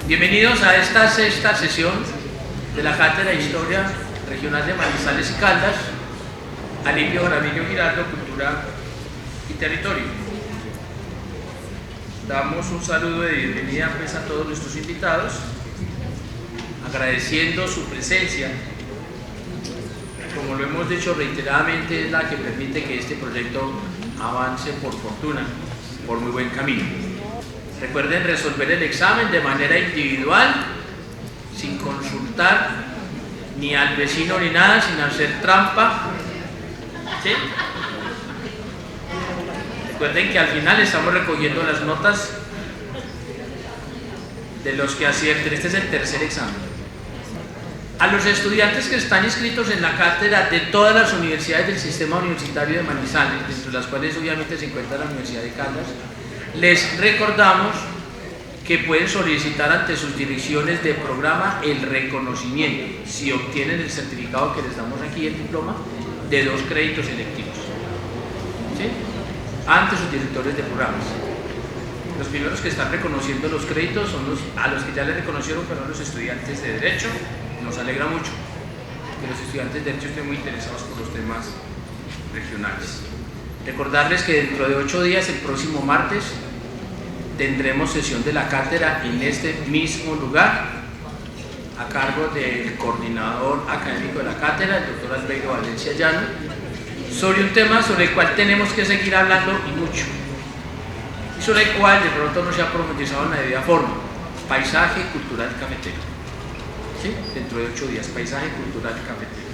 Bienvenidos a esta sexta sesión de la Cátedra de Historia Regional de Manizales y Caldas, Alipio Jaramillo Giraldo, Cultura y Territorio. Damos un saludo de bienvenida pues, a todos nuestros invitados, agradeciendo su presencia. Como lo hemos dicho reiteradamente, es la que permite que este proyecto avance por fortuna, por muy buen camino. Recuerden resolver el examen de manera individual, sin consultar ni al vecino ni nada, sin hacer trampa. ¿Sí? Recuerden que al final estamos recogiendo las notas de los que acierten. Este es el tercer examen. A los estudiantes que están inscritos en la cátedra de todas las universidades del sistema universitario de Manizales, entre las cuales obviamente se encuentra la Universidad de Caldas, les recordamos que pueden solicitar ante sus direcciones de programa el reconocimiento, si obtienen el certificado que les damos aquí, el diploma, de 2 créditos electivos, ¿sí? Ante sus directores de programas. Los primeros que están reconociendo los créditos son a los que ya les reconocieron, pero los estudiantes de Derecho. Nos alegra mucho que los estudiantes de Derecho estén muy interesados por los temas regionales. Recordarles que dentro de 8 días, el próximo martes, tendremos sesión de la cátedra en este mismo lugar, a cargo del coordinador académico de la cátedra, el doctor Albeiro Valencia Llano, sobre un tema sobre el cual tenemos que seguir hablando y mucho, y sobre el cual de pronto no se ha profundizado en la debida forma: paisaje cultural cafetero. ¿Sí? Dentro de 8 días, paisaje cultural cafetero.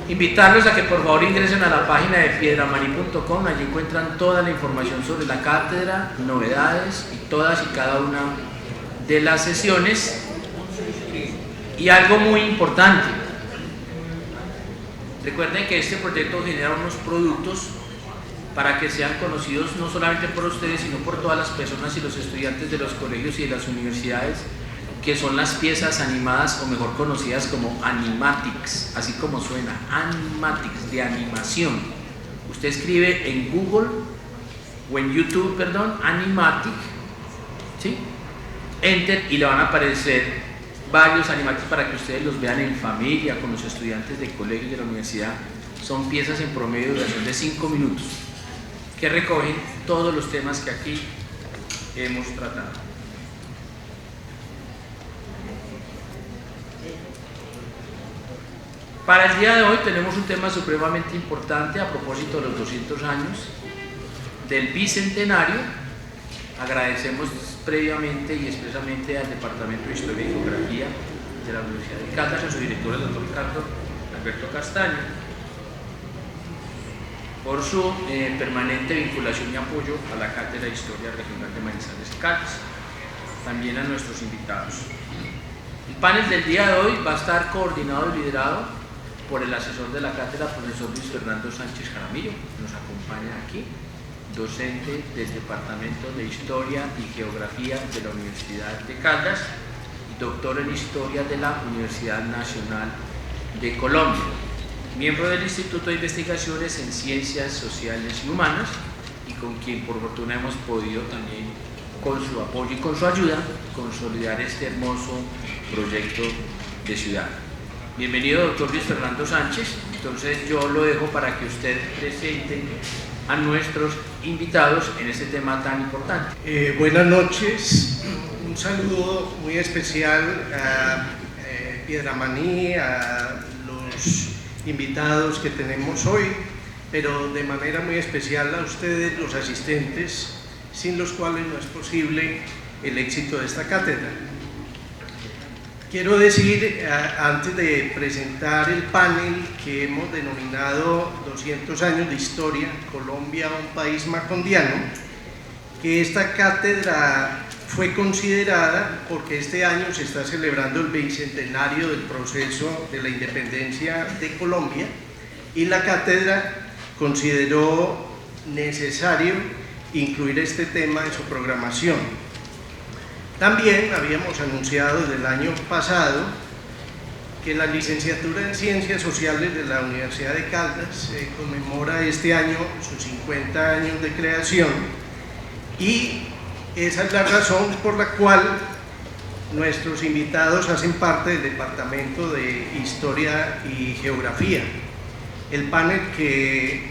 Invitarlos a que por favor ingresen a la página de piedramani.com. Allí encuentran toda la información sobre la cátedra, novedades y todas y cada una de las sesiones. Y algo muy importante, recuerden que este proyecto genera unos productos para que sean conocidos no solamente por ustedes, sino por todas las personas y los estudiantes de los colegios y de las universidades, que son las piezas animadas, o mejor conocidas como animatics, así como suena, animatics, de animación. Usted escribe en Google o en YouTube, perdón, animatic, ¿sí? Enter, y le van a aparecer varios animatics para que ustedes los vean en familia, con los estudiantes del colegio y de la universidad. Son piezas en promedio de duración de 5 minutos, que recogen todos los temas que aquí hemos tratado. Para el día de hoy tenemos un tema supremamente importante a propósito de los 200 años del Bicentenario. Agradecemos previamente y expresamente al Departamento de Historia y Geografía de la Universidad de Caldas, a su director, el doctor Ricardo Alberto Castaño, por su permanente vinculación y apoyo a la Cátedra de Historia Regional de Manizales y Caldas. También a nuestros invitados. El panel del día de hoy va a estar coordinado y liderado por el asesor de la cátedra, profesor Luis Fernando Sánchez Jaramillo, que nos acompaña aquí, docente del Departamento de Historia y Geografía de la Universidad de Caldas y doctor en Historia de la Universidad Nacional de Colombia, miembro del Instituto de Investigaciones en Ciencias Sociales y Humanas, y con quien por fortuna hemos podido también, con su apoyo y con su ayuda, consolidar este hermoso proyecto de ciudad. Bienvenido, doctor Luis Fernando Sánchez. Entonces yo lo dejo para que usted presente a nuestros invitados en este tema tan importante. Buenas noches, un saludo muy especial a Piedramaní, a los invitados que tenemos hoy, pero de manera muy especial a ustedes, los asistentes, sin los cuales no es posible el éxito de esta cátedra. Quiero decir, antes de presentar el panel que hemos denominado 200 años de historia, Colombia, un país macondiano, que esta cátedra fue considerada porque este año se está celebrando el bicentenario del proceso de la independencia de Colombia, y la cátedra consideró necesario incluir este tema en su programación. También habíamos anunciado desde el año pasado que la licenciatura en Ciencias Sociales de la Universidad de Caldas conmemora este año sus 50 años de creación, y esa es la razón por la cual nuestros invitados hacen parte del Departamento de Historia y Geografía. El panel que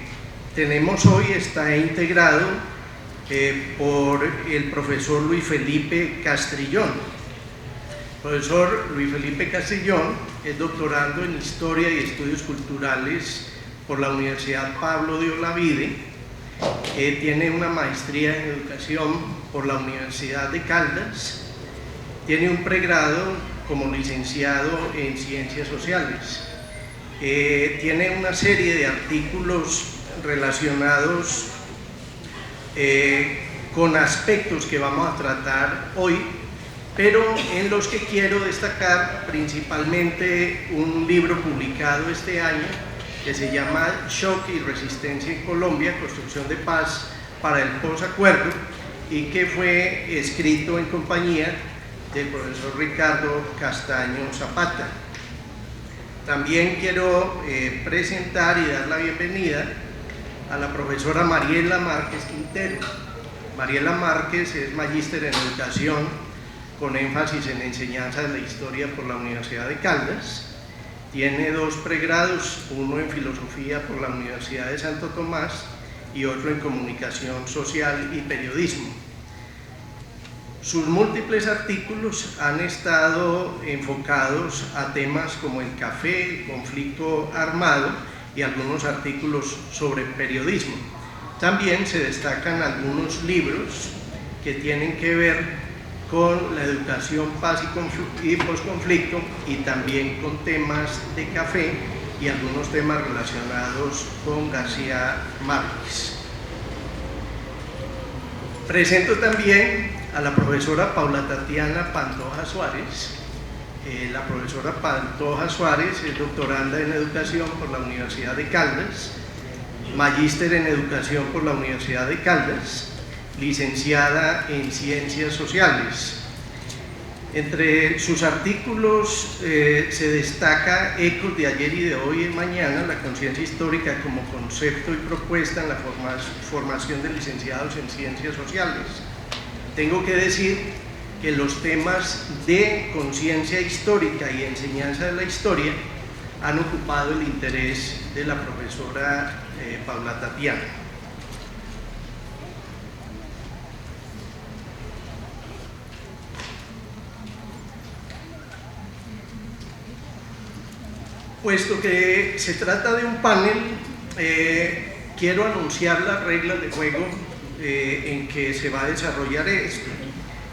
tenemos hoy está integrado por el profesor Luis Felipe Castrillón. El profesor Luis Felipe Castrillón es doctorando en Historia y Estudios Culturales por la Universidad Pablo de Olavide. Tiene una maestría en Educación por la Universidad de Caldas. Tiene un pregrado como licenciado en Ciencias Sociales. Tiene una serie de artículos relacionados con aspectos que vamos a tratar hoy, pero en los que quiero destacar principalmente un libro publicado este año que se llama Shock y Resistencia en Colombia, Construcción de Paz para el Posacuerdo, y que fue escrito en compañía del profesor Ricardo Castaño Zapata. También quiero presentar y dar la bienvenida a la profesora Mariela Márquez Quintero. Mariela Márquez es magíster en Educación con énfasis en Enseñanza de la Historia por la Universidad de Caldas. Tiene 2 pregrados, uno en Filosofía por la Universidad de Santo Tomás y otro en Comunicación Social y Periodismo. Sus múltiples artículos han estado enfocados a temas como el café, el conflicto armado y algunos artículos sobre periodismo. También se destacan algunos libros que tienen que ver con la educación, paz y posconflicto, y también con temas de café y algunos temas relacionados con García Márquez. Presento también a la profesora Paula Tatiana Pantoja Suárez. La profesora Pantoja Suárez es doctoranda en Educación por la Universidad de Caldas, magíster en Educación por la Universidad de Caldas, licenciada en Ciencias Sociales. Entre sus artículos se destaca Ecos de ayer y de hoy y mañana, la conciencia histórica como concepto y propuesta en la formación de licenciados en Ciencias Sociales. Tengo que decir que los temas de conciencia histórica y enseñanza de la historia han ocupado el interés de la profesora Paula Tatiana. Puesto que se trata de un panel, quiero anunciar las reglas de juego en que se va a desarrollar esto.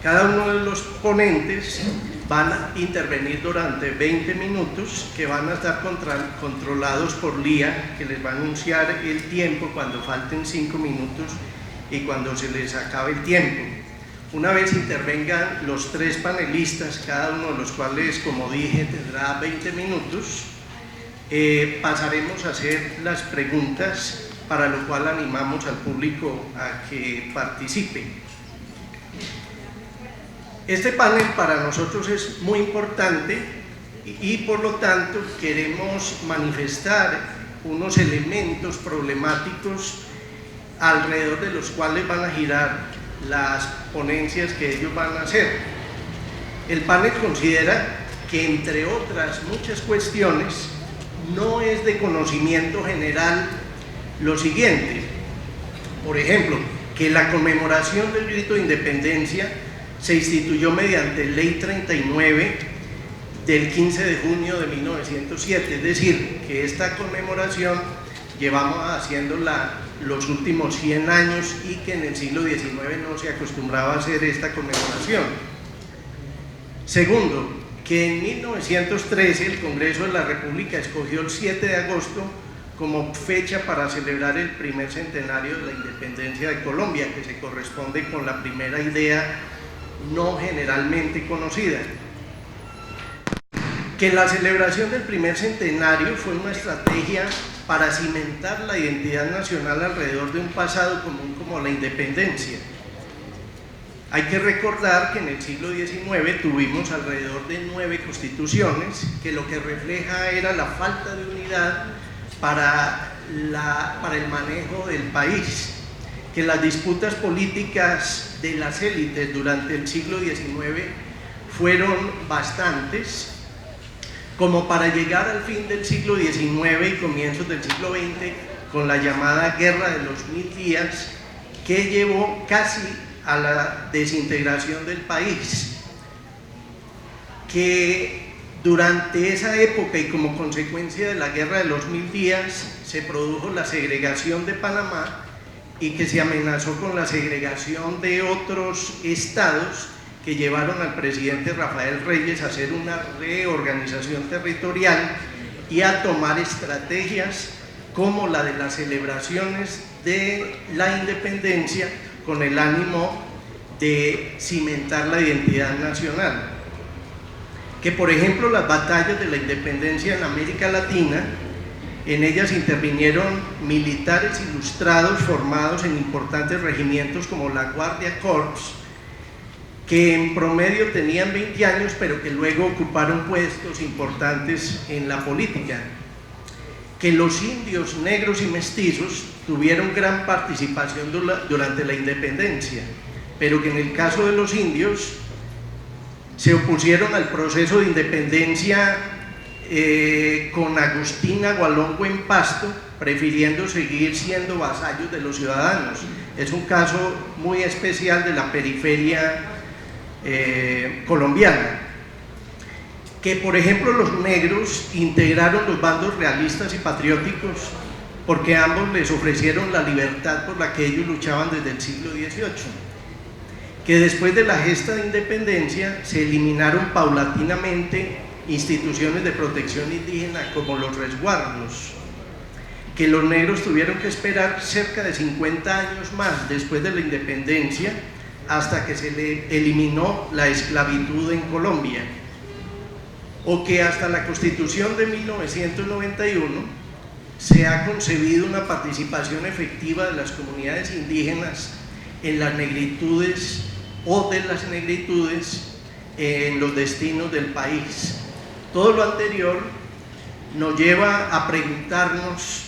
Cada uno de los ponentes van a intervenir durante 20 minutos, que van a estar controlados por Lía, que les va a anunciar el tiempo cuando falten 5 minutos y cuando se les acabe el tiempo. Una vez intervengan los 3 panelistas, cada uno de los cuales, como dije, tendrá 20 minutos, pasaremos a hacer las preguntas, para lo cual animamos al público a que participe. Este panel para nosotros es muy importante y por lo tanto queremos manifestar unos elementos problemáticos alrededor de los cuales van a girar las ponencias que ellos van a hacer. El panel considera que, entre otras muchas cuestiones, no es de conocimiento general lo siguiente: por ejemplo, que la conmemoración del grito de independencia se instituyó mediante Ley 39 del 15 de junio de 1907, es decir, que esta conmemoración llevamos haciéndola los últimos 100 años y que en el siglo XIX no se acostumbraba a hacer esta conmemoración. Segundo, que en 1913 el Congreso de la República escogió el 7 de agosto como fecha para celebrar el primer centenario de la independencia de Colombia, que se corresponde con la primera idea no generalmente conocida. Que la celebración del primer centenario fue una estrategia para cimentar la identidad nacional alrededor de un pasado común como la independencia. Hay que recordar que en el siglo XIX tuvimos alrededor de 9 constituciones, que lo que refleja era la falta de unidad para el manejo del país, que las disputas políticas de las élites durante el siglo XIX fueron bastantes, como para llegar al fin del siglo XIX y comienzos del siglo XX con la llamada Guerra de los 1000 días, que llevó casi a la desintegración del país, que durante esa época y como consecuencia de la Guerra de los 1000 días se produjo la segregación de Panamá y que se amenazó con la segregación de otros estados, que llevaron al presidente Rafael Reyes a hacer una reorganización territorial y a tomar estrategias como la de las celebraciones de la independencia con el ánimo de cimentar la identidad nacional. Que por ejemplo las batallas de la independencia en América Latina, en ellas intervinieron militares ilustrados formados en importantes regimientos como la Guardia Corps, que en promedio tenían 20 años, pero que luego ocuparon puestos importantes en la política. Que los indios negros y mestizos tuvieron gran participación durante la independencia, pero que en el caso de los indios se opusieron al proceso de independencia con Agustín Agualongo en Pasto, prefiriendo seguir siendo vasallos de los ciudadanos. Es un caso muy especial de la periferia colombiana. Que por ejemplo los negros integraron los bandos realistas y patrióticos porque ambos les ofrecieron la libertad por la que ellos luchaban desde el siglo XVIII. Que después de la gesta de independencia se eliminaron paulatinamente instituciones de protección indígena como los resguardos. Que los negros tuvieron que esperar cerca de 50 años más después de la independencia hasta que se le eliminó la esclavitud en Colombia. O que hasta la Constitución de 1991 se ha concebido una participación efectiva de las comunidades indígenas en las negritudes o de las negritudes en los destinos del país. Todo lo anterior nos lleva a preguntarnos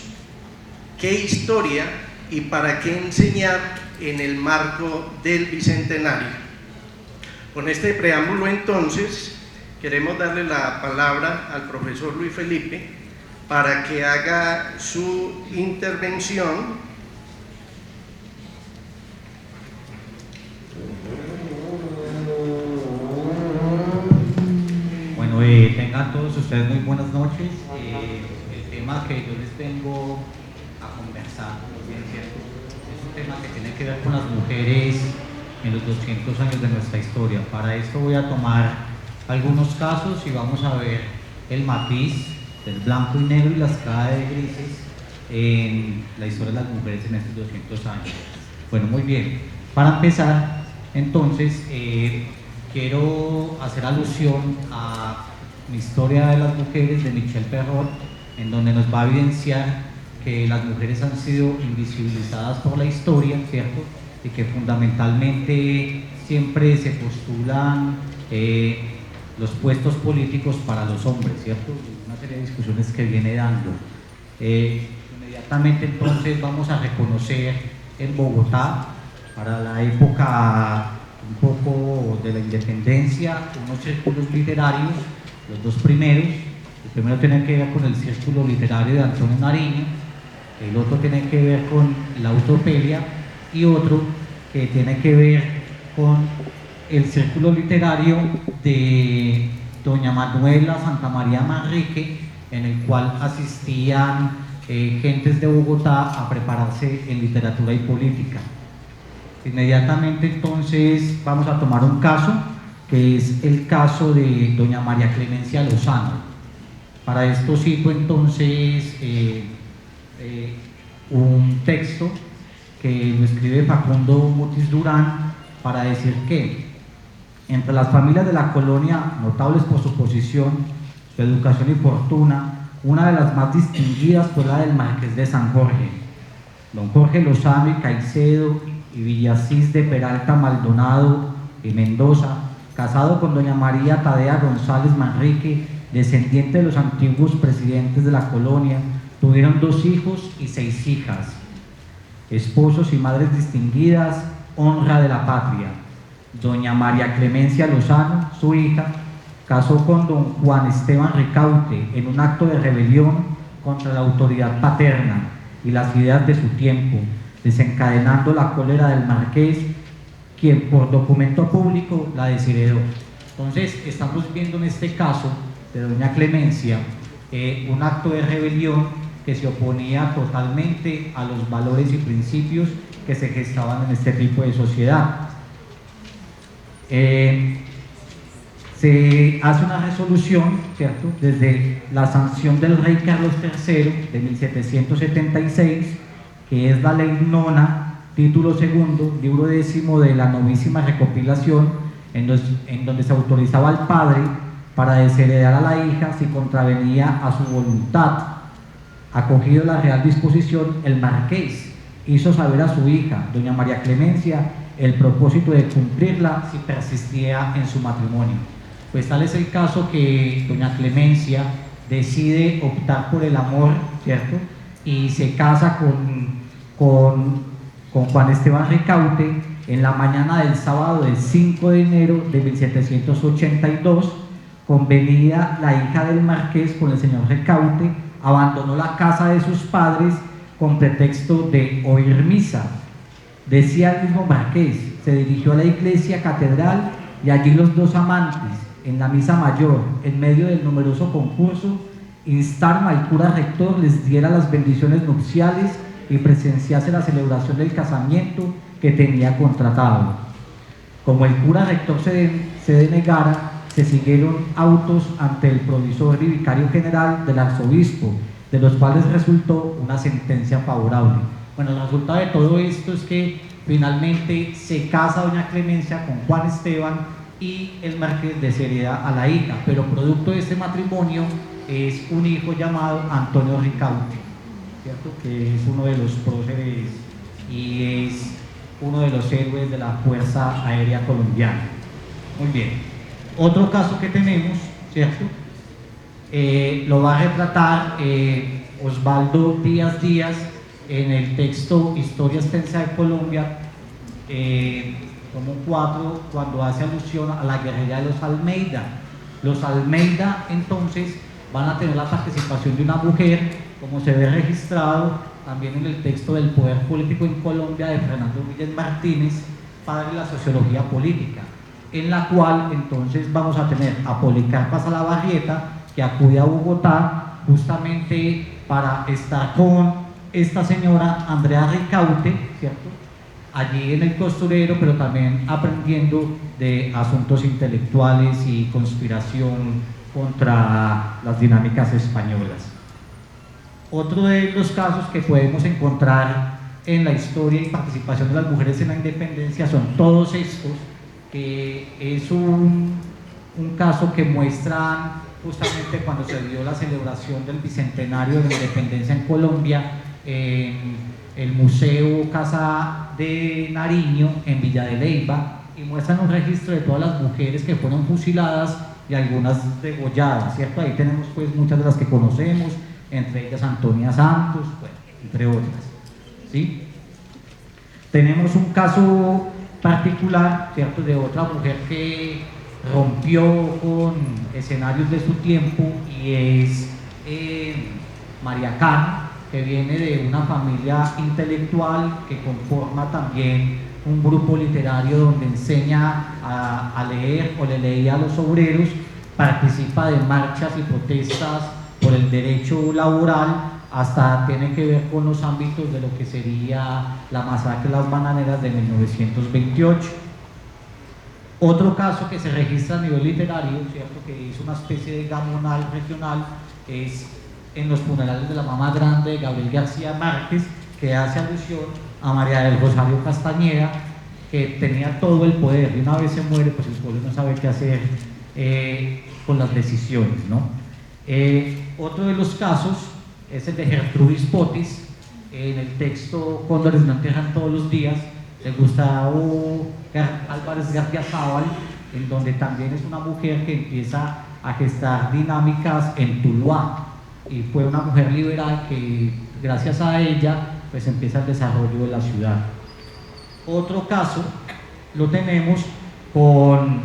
qué historia y para qué enseñar en el marco del Bicentenario. Con este preámbulo entonces queremos darle la palabra al profesor Luis Felipe para que haga su intervención. Bueno, tengan todos ustedes muy buenas noches. El tema que yo les vengo a conversar, bien cierto, es un tema que tiene que ver con las mujeres en los 200 años de nuestra historia. Para esto voy a tomar algunos casos y vamos a ver el matiz del blanco y negro y la escala de grises en la historia de las mujeres en estos 200 años. Bueno, muy bien. Para empezar, entonces, quiero hacer alusión a mi historia de las mujeres de Michel Perrot, en donde nos va a evidenciar que las mujeres han sido invisibilizadas por la historia, ¿cierto? Y que fundamentalmente siempre se postulan los puestos políticos para los hombres, ¿cierto? Una serie de discusiones que viene dando. Inmediatamente entonces vamos a reconocer en Bogotá, para la época un poco de la independencia, unos círculos literarios, los dos primeros. El primero tiene que ver con el círculo literario de Antonio Nariño, el otro tiene que ver con la Autopelia y otro que tiene que ver con el círculo literario de doña Manuela Santamaría Manrique, en el cual asistían gentes de Bogotá a prepararse en literatura y política. Inmediatamente entonces vamos a tomar un caso, que es el caso de doña María Clemencia Lozano. Para esto cito entonces un texto que lo escribe Facundo Mutis Durán para decir que entre las familias de la colonia, notables por su posición, su educación y fortuna, una de las más distinguidas fue la del Marqués de San Jorge, don Jorge Lozano y Caicedo y Villasís de Peralta Maldonado y Mendoza, casado con doña María Tadea González Manrique, descendiente de los antiguos presidentes de la colonia, tuvieron 2 hijos y 6 hijas, esposos y madres distinguidas, honra de la patria. Doña María Clemencia Lozano, su hija, casó con don Juan Esteban Ricaurte en un acto de rebelión contra la autoridad paterna y las ideas de su tiempo, desencadenando la cólera del marqués, quien por documento público la desheredó. Entonces, estamos viendo en este caso de doña Clemencia un acto de rebelión que se oponía totalmente a los valores y principios que se gestaban en este tipo de sociedad. Se hace una resolución, ¿cierto?, desde la sanción del rey Carlos III de 1776, que es la ley nona, título segundo, libro 10 de la novísima recopilación, en donde se autorizaba al padre para desheredar a la hija si contravenía a su voluntad. Acogido la real disposición, el marqués hizo saber a su hija, doña María Clemencia, el propósito de cumplirla si persistía en su matrimonio. Pues tal es el caso que doña Clemencia decide optar por el amor, ¿cierto?, y se casa con Juan Esteban Ricaurte en la mañana del sábado del 5 de enero de 1782. Convenida la hija del marqués con el señor Ricaurte, abandonó la casa de sus padres con pretexto de oír misa. Decía el mismo marqués, se dirigió a la iglesia catedral y allí los dos amantes, en la misa mayor, en medio del numeroso concurso, instaron al cura rector les diera las bendiciones nupciales y presenciase la celebración del casamiento que tenía contratado. Como el cura rector se denegara, se siguieron autos ante el provisor y vicario general del arzobispo, de los cuales resultó una sentencia favorable. Bueno, el resultado de todo esto es que finalmente se casa doña Clemencia con Juan Esteban y el marqués deshereda a la hija, pero producto de este matrimonio es un hijo llamado Antonio Ricaurte, ¿cierto?, que es uno de los próceres y es uno de los héroes de la Fuerza Aérea Colombiana. Muy bien. Otro caso que tenemos, ¿cierto?, lo va a retratar Osvaldo Díaz Díaz en el texto Historia Extensa de Colombia, tomo 4, cuando hace alusión a la guerrilla de los Almeida. Los Almeida, entonces, van a tener la participación de una mujer, como se ve registrado también en el texto del Poder Político en Colombia de Fernando Vilés Martínez, padre de la sociología política, en la cual entonces vamos a tener a Policarpa Salabarrieta, que acude a Bogotá justamente para estar con esta señora Andrea Ricaurte, ¿cierto?, allí en el costurero, pero también aprendiendo de asuntos intelectuales y conspiración contra las dinámicas españolas. Otro de los casos que podemos encontrar en la historia y participación de las mujeres en la independencia son todos estos, que es un caso que muestra justamente cuando se dio la celebración del bicentenario de la independencia en Colombia, en el Museo Casa de Nariño en Villa de Leyva, y muestran un registro de todas las mujeres que fueron fusiladas y algunas degolladas, ¿cierto? Ahí tenemos pues muchas de las que conocemos, entre ellas Antonia Santos, bueno, entre otras, ¿sí? Tenemos un caso particular, ¿cierto?, de otra mujer que rompió con escenarios de su tiempo, y es María Cano, que viene de una familia intelectual que conforma también un grupo literario donde enseña a leer o le leía a los obreros, participa de marchas y protestas por el derecho laboral, hasta tiene que ver con los ámbitos de lo que sería la masacre de las bananeras de 1928. Otro caso que se registra a nivel literario, ¿cierto?, que es una especie de gamonal regional, es en los funerales de la mamá grande de Gabriel García Márquez, que hace alusión a María del Rosario Castañeda, que tenía todo el poder, y una vez se muere, pues el pueblo no sabe qué hacer con las decisiones, ¿no? Otro de los casos es el de Gertrudis Potis, en el texto Cóndores no entierran todos los días, de Gustavo Álvarez Gardiazabal, en donde también es una mujer que empieza a gestar dinámicas en Tuluá, y fue una mujer liberal que gracias a ella pues empieza el desarrollo de la ciudad. Otro caso lo tenemos con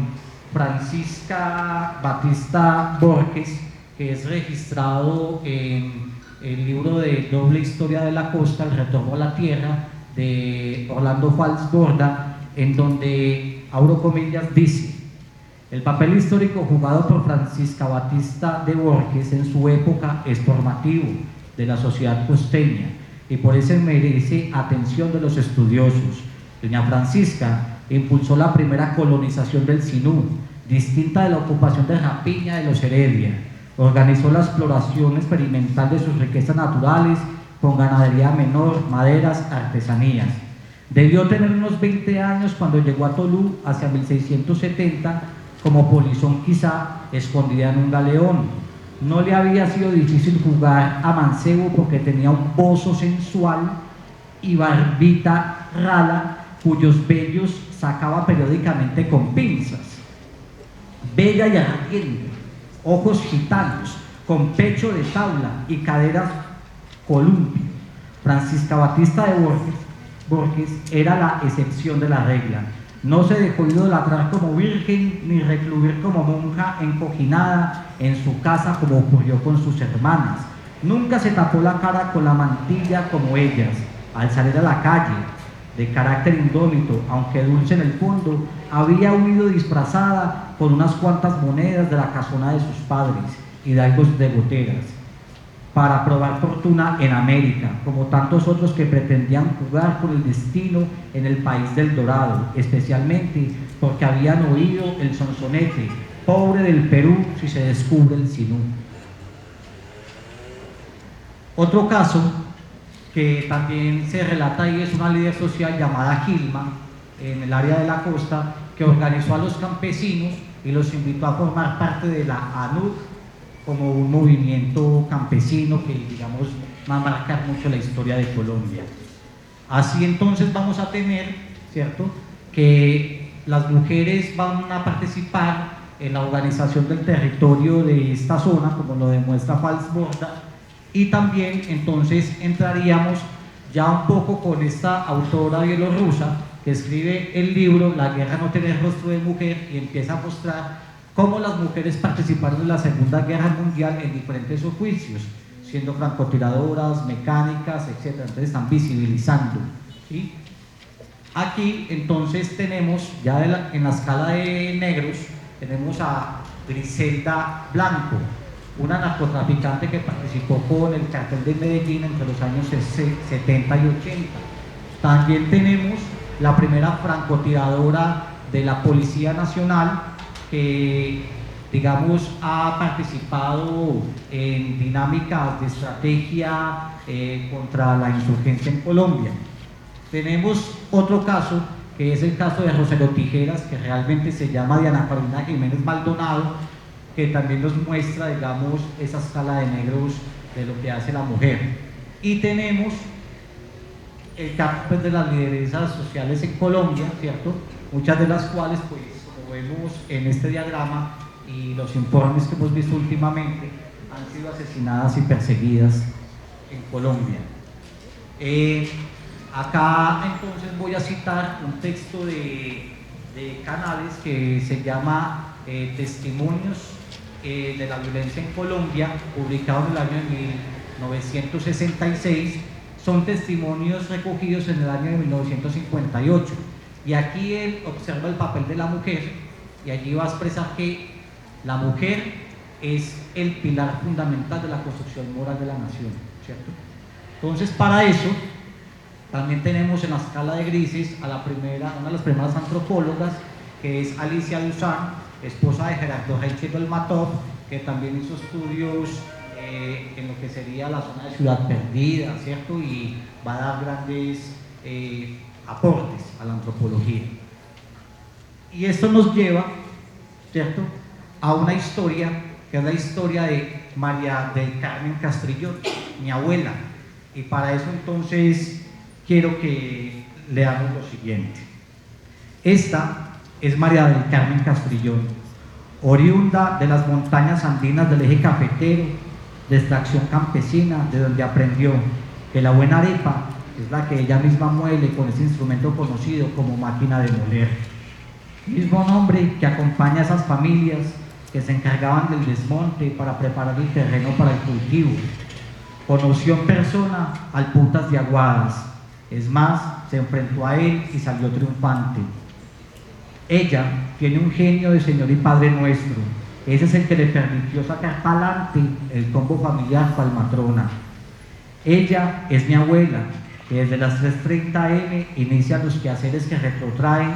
Francisca Batista Borges, que es registrado en el libro de Doble Historia de la Costa, El Retorno a la Tierra, de Orlando Fals Borda, en donde, abro comillas, dice: el papel histórico jugado por Francisca Batista de Borges en su época es formativo de la sociedad costeña y por eso merece atención de los estudiosos. Doña Francisca impulsó la primera colonización del Sinú, distinta de la ocupación de rapiña de los Heredia. Organizó la exploración experimental de sus riquezas naturales con ganadería menor, maderas, artesanías. Debió tener unos 20 años cuando llegó a Tolú hacia 1670 como polizón, quizá escondida en un galeón. No le había sido difícil jugar a mancebo porque tenía un bozo sensual y barbita rala cuyos vellos sacaba periódicamente con pinzas. Bella y ardiente, ojos gitanos, con pecho de tabla y caderas columpio. Francisca Batista de Borges era la excepción de la regla. No se dejó idolatrar como virgen ni recluir como monja encojinada en su casa como ocurrió con sus hermanas. Nunca se tapó la cara con la mantilla como ellas. Al salir a la calle, de carácter indómito, aunque dulce en el fondo, había huido disfrazada con unas cuantas monedas de la casona de sus padres, hidalgos de goteras, para probar fortuna en América, como tantos otros que pretendían jugar con el destino en el país del dorado, especialmente porque habían oído el sonsonete: pobre del Perú si se descubre el Sinú. Otro caso que también se relata ahí es una líder social llamada Gilma, en el área de la costa, que organizó a los campesinos y los invitó a formar parte de la ANUC, como un movimiento campesino que, digamos, va a marcar mucho la historia de Colombia. Así entonces vamos a tener, ¿cierto?, que las mujeres van a participar en la organización del territorio de esta zona, como lo demuestra Fals Borda, y también entonces entraríamos ya un poco con esta autora bielorrusa que escribe el libro La guerra no tiene rostro de mujer y empieza a mostrar cómo las mujeres participaron en la Segunda Guerra Mundial en diferentes oficios, siendo francotiradoras, mecánicas, etc. Entonces están visibilizando, ¿sí? Aquí entonces tenemos, ya en la escala de negros, tenemos a Griselda Blanco, una narcotraficante que participó con el cartel de Medellín entre los años 70 y 80. También tenemos la primera francotiradora de la Policía Nacional, que, digamos, ha participado en dinámicas de estrategia contra la insurgencia en Colombia. Tenemos otro caso, que es el caso de Rosero Tijeras, que realmente se llama Diana Carolina Jiménez Maldonado, que también nos muestra, digamos, esa escala de negros de lo que hace la mujer. Y tenemos el campo de las lideresas sociales en Colombia, ¿cierto? Muchas de las cuales, pues, como vemos en este diagrama y los informes que hemos visto últimamente, han sido asesinadas y perseguidas en Colombia. Acá entonces voy a citar un texto de Canales que se llama Testimonios de la violencia en Colombia, publicado en el año de 1966. Son testimonios recogidos en el año de 1958, y aquí él observa el papel de la mujer, y allí va a expresar que la mujer es el pilar fundamental de la construcción moral de la nación, ¿cierto? Entonces, para eso también tenemos en la escala de grises a una de las primeras antropólogas, que es Alicia Duzán, esposa de Gerardo Reiche Dolmatov, que también hizo estudios en lo que sería la zona de Ciudad Perdida, ¿cierto? Y va a dar grandes aportes a la antropología. Y esto nos lleva, ¿cierto?, a una historia, que es la historia de María del Carmen Castrillón, mi abuela. Y para eso entonces quiero que leamos lo siguiente. Esta es María del Carmen Castrillón, oriunda de las montañas andinas del eje cafetero, de extracción campesina, de donde aprendió que la buena arepa es la que ella misma muele con ese instrumento conocido como máquina de moler. Mismo nombre que acompaña a esas familias que se encargaban del desmonte para preparar el terreno para el cultivo. Conoció en persona al Putas de Aguadas, es más, se enfrentó a él y salió triunfante. Ella tiene un genio de Señor y Padre Nuestro, ese es el que le permitió sacar para adelante el combo familiar Palmatrona. Ella es mi abuela, que desde las 3:30 am inicia los quehaceres que retrotraen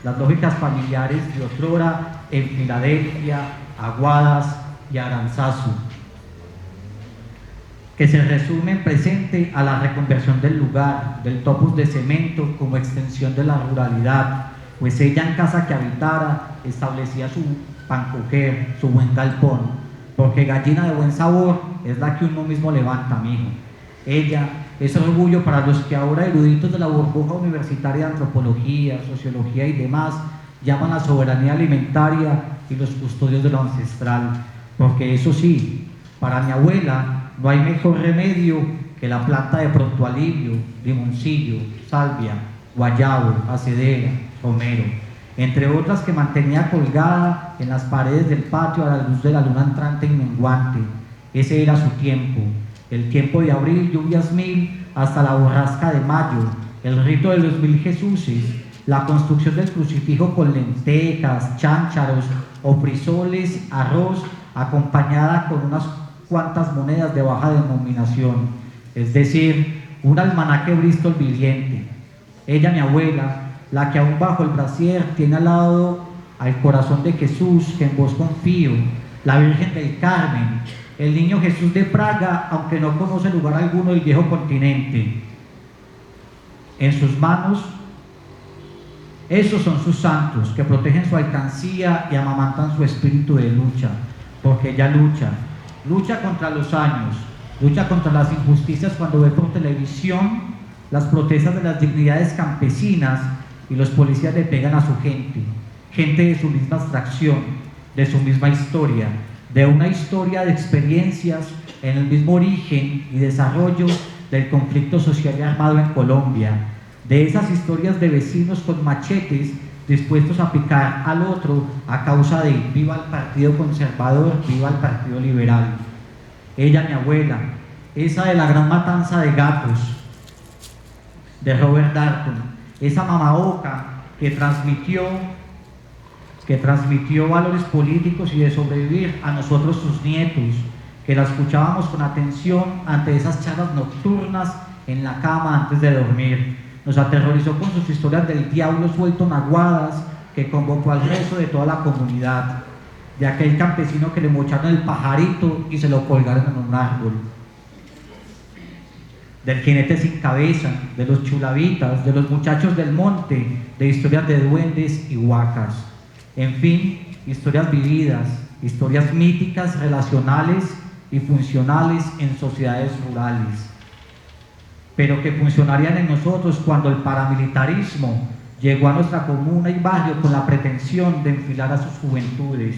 las lógicas familiares de otrora en Filadelfia, Aguadas y Aranzazu, que se resume en presente a la reconversión del lugar, del topos de cemento como extensión de la ruralidad, pues ella en casa que habitara establecía su pancoquer, su buen galpón, porque gallina de buen sabor es la que uno mismo levanta, mijo. Ella es orgullo para los que ahora eruditos de la burbuja universitaria de antropología, sociología y demás llaman a soberanía alimentaria y los custodios de lo ancestral, porque eso sí, para mi abuela no hay mejor remedio que la planta de pronto alivio, limoncillo, salvia, guayabo, acedera, romero, entre otras que mantenía colgada en las paredes del patio a la luz de la luna entrante y menguante. Ese era su tiempo, el tiempo de abril, lluvias mil, hasta la borrasca de mayo, el rito de los 1000 Jesuses, la construcción del crucifijo con lentejas, cháncharos o frisoles, arroz, acompañada con unas cuantas monedas de baja denominación, es decir, un almanaque Bristol viviente. Ella, mi abuela, la que aún bajo el brasier tiene al lado al corazón de Jesús, que en vos confío, la Virgen del Carmen, el niño Jesús de Praga, aunque no conoce lugar alguno del viejo continente. En sus manos, esos son sus santos, que protegen su alcancía y amamantan su espíritu de lucha, porque ella lucha contra los años, lucha contra las injusticias cuando ve por televisión las protestas de las dignidades campesinas y los policías le pegan a su gente de su misma abstracción, de su misma historia, de una historia de experiencias en el mismo origen y desarrollo del conflicto social y armado en Colombia, de esas historias de vecinos con machetes dispuestos a picar al otro a causa de viva el Partido Conservador, viva el Partido Liberal. Ella, mi abuela, esa de la gran matanza de gatos, de Robert Darnton, esa mamaoca que transmitió valores políticos y de sobrevivir a nosotros sus nietos, que la escuchábamos con atención ante esas charlas nocturnas en la cama antes de dormir. Nos aterrorizó con sus historias del diablo suelto en Aguadas, que convocó al rezo de toda la comunidad, de aquel campesino que le mocharon el pajarito y se lo colgaron en un árbol, del jinete sin cabeza, de los chulavitas, de los muchachos del monte, de historias de duendes y huacas. En fin, historias vividas, historias míticas, relacionales y funcionales en sociedades rurales, pero que funcionarían en nosotros cuando el paramilitarismo llegó a nuestra comuna y barrio con la pretensión de enfilar a sus juventudes.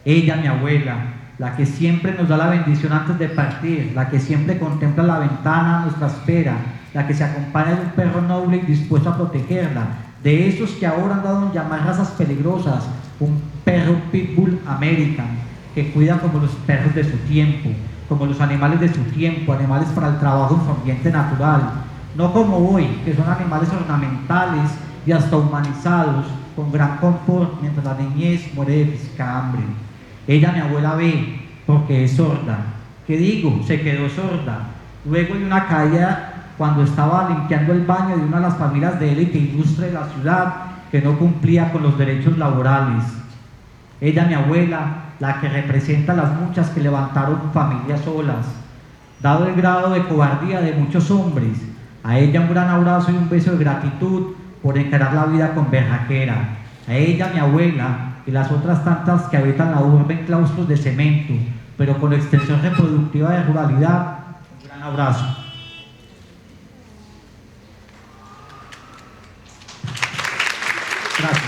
Ella, mi abuela, la que siempre nos da la bendición antes de partir, la que siempre contempla la ventana a nuestra espera, la que se acompaña de un perro noble y dispuesto a protegerla, de esos que ahora han dado en llamar razas peligrosas, un perro pitbull American, que cuida como los perros de su tiempo, como los animales de su tiempo, animales para el trabajo en su ambiente natural, no como hoy, que son animales ornamentales y hasta humanizados, con gran confort, mientras la niñez muere de física hambre. Ella, mi abuela, ve, porque es sorda. ¿Qué digo? Se quedó sorda. Luego de una caída cuando estaba limpiando el baño de una de las familias de élite ilustre de la ciudad que no cumplía con los derechos laborales. Ella, mi abuela, la que representa a las muchas que levantaron familias solas. Dado el grado de cobardía de muchos hombres, a ella un gran abrazo y un beso de gratitud por encarar la vida con berraquera. A ella, mi abuela, y las otras tantas que habitan la urbe en claustros de cemento, pero con extensión reproductiva de ruralidad, un gran abrazo. Gracias.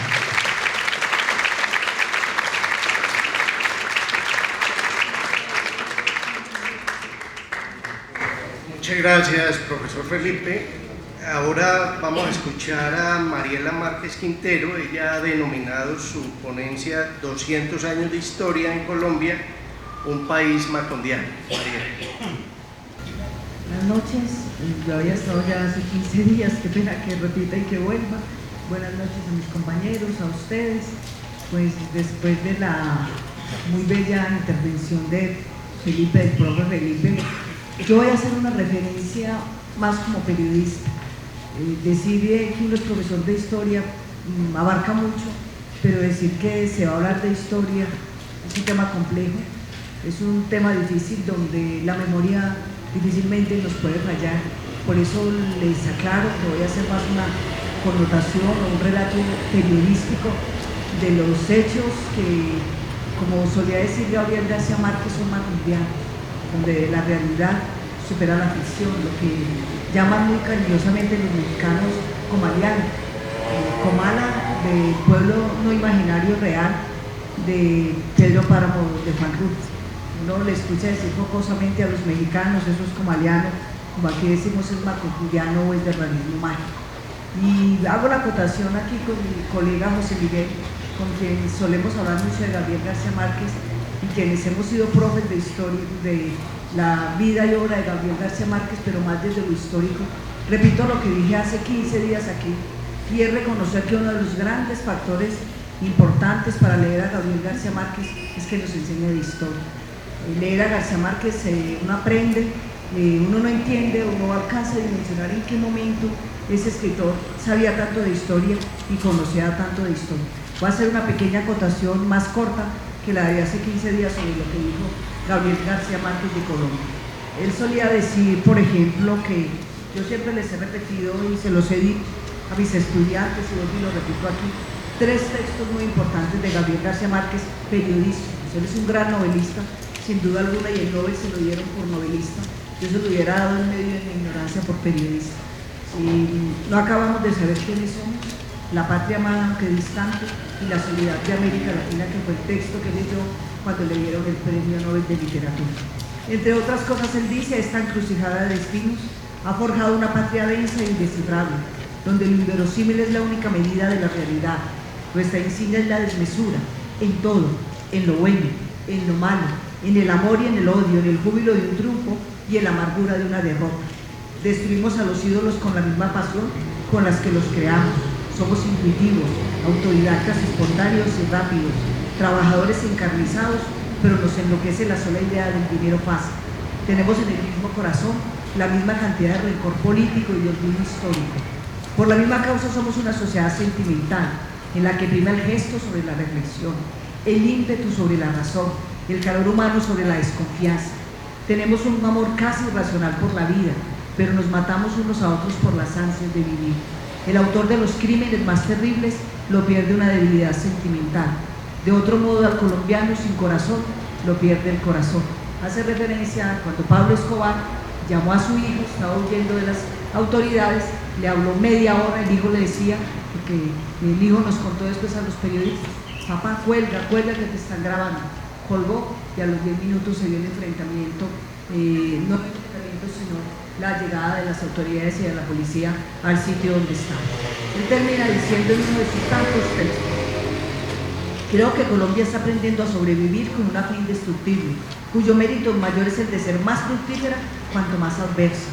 Muchas gracias, profesor Felipe. Ahora vamos a escuchar a Mariela Márquez Quintero. Ella ha denominado su ponencia 200 años de historia en Colombia, un país macondiano. Mariela. Buenas noches, yo había estado ya hace 15 días, qué pena que repita y que vuelva. Buenas noches a mis compañeros, a ustedes. Pues después de la muy bella intervención de Felipe, del profe Felipe, yo voy a hacer una referencia más como periodista. Decir que uno es profesor de historia abarca mucho, pero decir que se va a hablar de historia es un tema complejo, es un tema difícil donde la memoria difícilmente nos puede fallar. Por eso les aclaro que voy a hacer más una connotación o un relato periodístico de los hechos que, como solía decir Gabriel García Márquez, son macondianos, donde la realidad supera la ficción, lo que llaman muy cariñosamente los mexicanos comaliano, comala del pueblo no imaginario real de Pedro Páramo de Juan Rut. Uno le escucha decir jocosamente a los mexicanos, eso es comaliano, como aquí decimos es macondiano o es de realismo mágico. Y hago la acotación aquí con mi colega José Miguel, con quien solemos hablar mucho de Gabriel García Márquez y quienes hemos sido profes de historia, de la vida y obra de Gabriel García Márquez, pero más desde lo histórico. Repito lo que dije hace 15 días aquí, y es reconocer que uno de los grandes factores importantes para leer a Gabriel García Márquez es que nos enseña de historia. Leer a García Márquez uno aprende, uno no entiende o no alcanza a dimensionar en qué momento ese escritor sabía tanto de historia y conocía tanto de historia. Voy a hacer una pequeña acotación más corta que la de hace 15 días sobre lo que dijo Gabriel García Márquez de Colombia. Él solía decir, por ejemplo, que yo siempre les he repetido y se los he dicho a mis estudiantes y lo repito aquí, 3 textos muy importantes de Gabriel García Márquez, periodísticos. Él es un gran novelista, sin duda alguna, y el Nobel se lo dieron por novelista. Yo se lo hubiera dado en medio de mi ignorancia por periodista. Y no acabamos de saber quiénes somos, la patria amada aunque distante y la soledad de América Latina, que fue el texto que leyó cuando le dieron el Premio Nobel de Literatura. Entre otras cosas, él dice, esta encrucijada de destinos ha forjado una patria densa e indescifrable, donde lo inverosímil es la única medida de la realidad. Nuestra insignia es la desmesura, en todo, en lo bueno, en lo malo, en el amor y en el odio, en el júbilo de un triunfo y en la amargura de una derrota. Destruimos a los ídolos con la misma pasión con las que los creamos. Somos intuitivos, autodidactas, espontáneos y rápidos, trabajadores encarnizados, pero nos enloquece la sola idea del dinero fácil. Tenemos en el mismo corazón la misma cantidad de rencor político y de olvido histórico. Por la misma causa somos una sociedad sentimental, en la que prima el gesto sobre la reflexión, el ímpetu sobre la razón, el calor humano sobre la desconfianza. Tenemos un amor casi irracional por la vida, pero nos matamos unos a otros por las ansias de vivir. El autor de los crímenes más terribles lo pierde una debilidad sentimental. De otro modo, al colombiano sin corazón lo pierde el corazón. Hace referencia a cuando Pablo Escobar llamó a su hijo, estaba huyendo de las autoridades, le habló media hora, el hijo le decía, porque el hijo nos contó después a los periodistas, papá, cuelga que te están grabando. Colgó y a los 10 minutos se dio el enfrentamiento, no el enfrentamiento, sino la llegada de las autoridades y de la policía al sitio donde estaba. Él termina diciendo en uno de sus tantos textos: creo que Colombia está aprendiendo a sobrevivir con una fe indestructible, cuyo mérito mayor es el de ser más fructífera cuanto más adversa.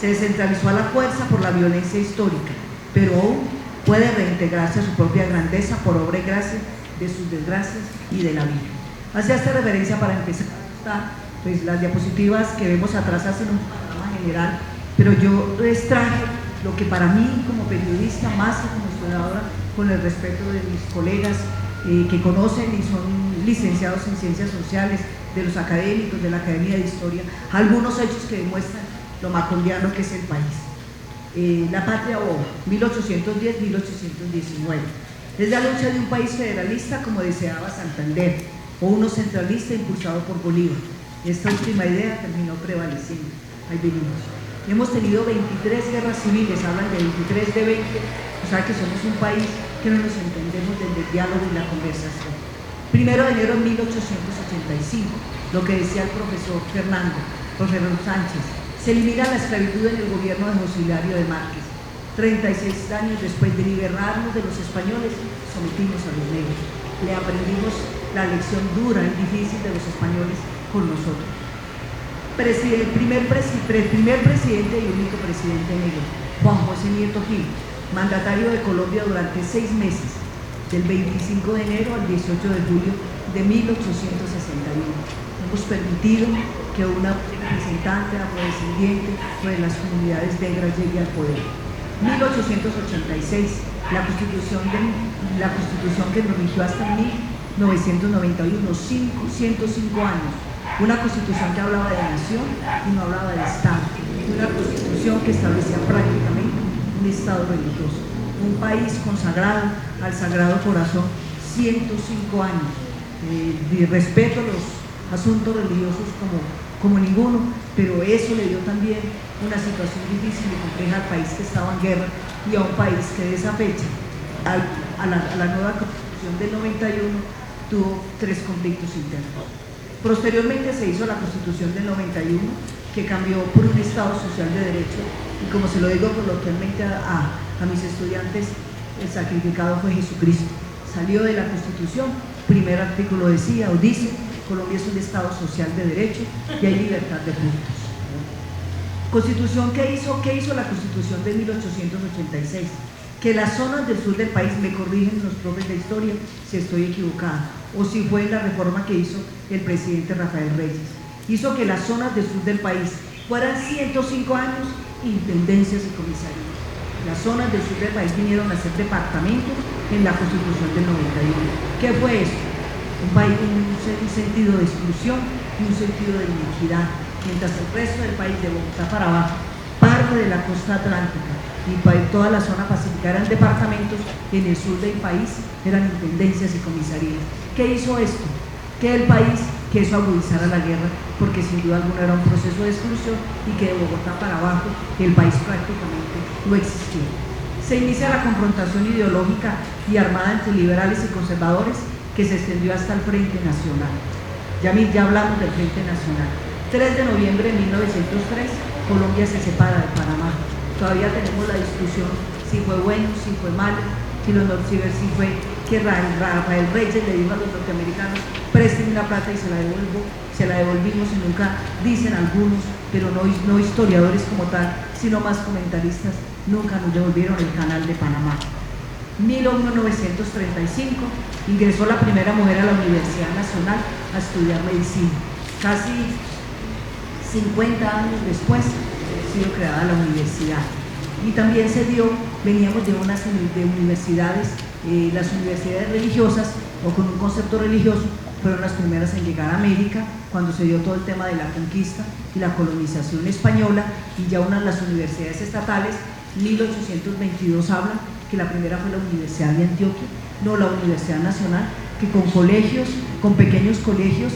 Se descentralizó a la fuerza por la violencia histórica, pero aún puede reintegrarse a su propia grandeza por obra y gracia de sus desgracias y de la vida. Hacía esta referencia para empezar a mostrar, pues, las diapositivas que vemos atrás hacen un panorama general, pero yo les traje lo que para mí como periodista, más que como historiadora, con el respeto de mis colegas que conocen y son licenciados en ciencias sociales, de los académicos de la Academia de Historia, algunos hechos que demuestran lo macondiano que es el país. La patria o 1810-1819. Es la lucha de un país federalista como deseaba Santander, o uno centralista impulsado por Bolívar. Esta última idea terminó prevaleciendo. Ahí venimos. Hemos tenido 23 guerras civiles, hablan de 23 de 20, o sea que somos un país que no nos entendemos desde el diálogo y la conversación. 1 de enero de 1885, lo que decía el profesor Fernando Sánchez, se elimina la esclavitud en el gobierno de José Hilario de Márquez. 36 años después de liberarnos de los españoles, sometimos a los negros. Le aprendimos la lección dura y difícil de los españoles con nosotros. El primer presidente y único presidente negro, Juan José Nieto Gil, mandatario de Colombia durante 6 meses, del 25 de enero al 18 de julio de 1861. Hemos permitido que una representante afrodescendiente de las comunidades negras llegue al poder. 1886, la constitución que nos rigió hasta 1991, 105 años. Una constitución que hablaba de nación y no hablaba de Estado. Una constitución que establecía prácticamente un Estado religioso. Un país consagrado al Sagrado Corazón, 105 años. De respeto a los asuntos religiosos como ninguno, pero eso le dio también una situación difícil y compleja al país que estaba en guerra y a un país que de esa fecha, a la nueva constitución del 91, tuvo 3 conflictos internos. Posteriormente se hizo la constitución del 91, que cambió por un Estado social de derecho, y como se lo digo coloquialmente a mis estudiantes, el sacrificado fue Jesucristo. Salió de la constitución, primer artículo decía o dice: Colombia es un Estado social de derecho y hay libertad de cultos. Constitución, ¿qué hizo la Constitución de 1886? Que las zonas del sur del país, me corrigen los profes de historia si estoy equivocada, o si fue la reforma que hizo el presidente Rafael Reyes, hizo que las zonas del sur del país fueran 105 años intendencias y comisarías. Las zonas del sur del país vinieron a ser departamentos en la Constitución del 91. ¿Qué fue eso? Un sentido de exclusión y un sentido de inequidad, mientras el resto del país, de Bogotá para abajo, parte de la costa atlántica y toda la zona pacífica eran departamentos, en el sur del país eran intendencias y comisarías. ¿Qué hizo esto? Que el país quiso agudizar la guerra, porque sin duda alguna era un proceso de exclusión y que de Bogotá para abajo el país prácticamente no existía. Se inicia la confrontación ideológica y armada entre liberales y conservadores, que se extendió hasta el Frente Nacional. Ya hablamos del Frente Nacional. 3 de noviembre de 1903, Colombia se separa de Panamá. Todavía tenemos la discusión si fue bueno, si fue malo, si fue que Rafael Reyes le dijo a los norteamericanos: presten la plata y se la devolvimos, y nunca, dicen algunos, pero no historiadores como tal, sino más comentaristas, nunca nos devolvieron el canal de Panamá. 1935 ingresó la primera mujer a la Universidad Nacional a estudiar medicina. Casi 50 años después ha sido creada la universidad. Y también veníamos de unas universidades, las universidades religiosas, o con un concepto religioso, fueron las primeras en llegar a América cuando se dio todo el tema de la conquista y la colonización española, y ya las universidades estatales. 1822 habla que la primera fue la Universidad de Antioquia, no la Universidad Nacional, que con pequeños colegios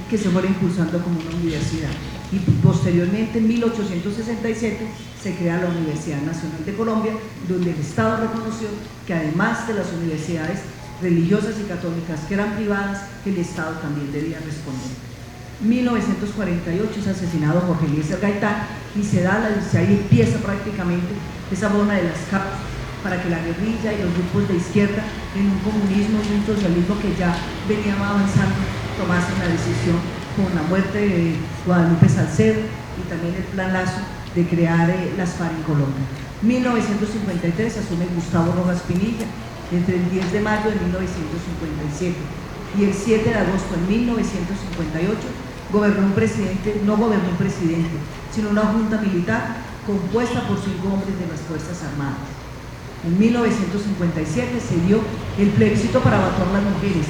que se fueron impulsando como una universidad. Y posteriormente, en 1867, se crea la Universidad Nacional de Colombia, donde el Estado reconoció que además de las universidades religiosas y católicas que eran privadas, el Estado también debía responder. 1948 es asesinado Jorge Eliezer Gaitán, y ahí empieza prácticamente esa zona de las capas para que la guerrilla y los grupos de izquierda, en un comunismo y un socialismo que ya venía avanzando, tomasen la decisión, con la muerte de Guadalupe Salcedo y también el plan Lazo, de crear las FARC en Colombia. 1953 asume Gustavo Rojas Pinilla, entre el 10 de mayo de 1957 y el 7 de agosto de 1958 no gobernó un presidente, sino una junta militar compuesta por 5 hombres de las Fuerzas Armadas. En 1957 se dio el plebiscito para votar las mujeres.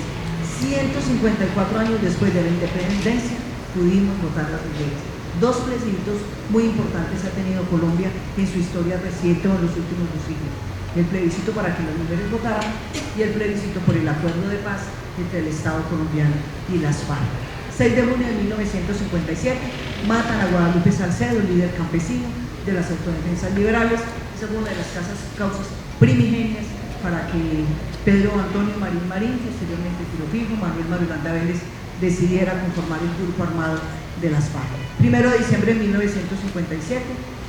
154 años después de la independencia pudimos votar las mujeres. 2 plebiscitos muy importantes ha tenido Colombia en su historia reciente o en los últimos 2 siglos. El plebiscito para que las mujeres votaran y el plebiscito por el acuerdo de paz entre el Estado colombiano y las FARC. 6 de junio de 1957 matan a Guadalupe Salcedo, el líder campesino de las autodefensas liberales. Esa fue una de las causas primigenias para que Pedro Antonio Marín, posteriormente Tiro Fijo, Manuel Marulanda Vélez, decidiera conformar el grupo armado de las FARC. 1 de diciembre de 1957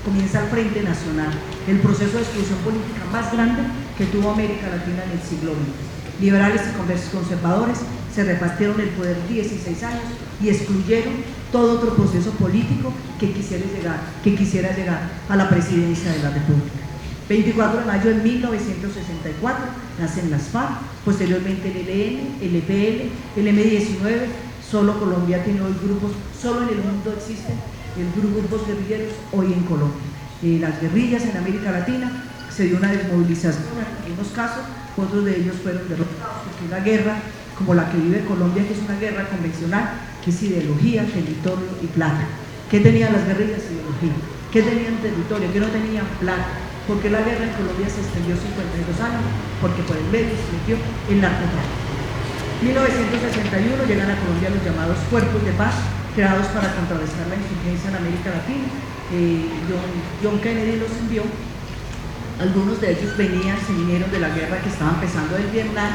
comienza el Frente Nacional, el proceso de exclusión política más grande que tuvo América Latina en el siglo XX. Liberales y conservadores se repartieron el poder 16 años y excluyeron todo otro proceso político que quisiera llegar a la presidencia de la República. 24 de mayo de 1964 nacen las FARC, posteriormente el ELN, el EPL, el M-19. Solo Colombia tiene hoy grupos, solo en el mundo existen grupos guerrilleros hoy en Colombia. Las guerrillas en América Latina se dio una desmovilización en algunos casos, otros de ellos fueron derrotados, porque una guerra como la que vive Colombia, que es una guerra convencional, que es ideología, territorio y plata. ¿Qué tenían las guerrillas? Ideología. ¿Qué tenían territorio? ¿Qué no tenían plata? ¿Por qué la guerra en Colombia se extendió 52 años? Porque por el medio se metió el narcotráfico. 1961 llegan a Colombia los llamados cuerpos de paz, creados para contrarrestar la insurgencia en América Latina. John Kennedy los envió. Algunos de ellos se vinieron de la guerra que estaba empezando del Vietnam,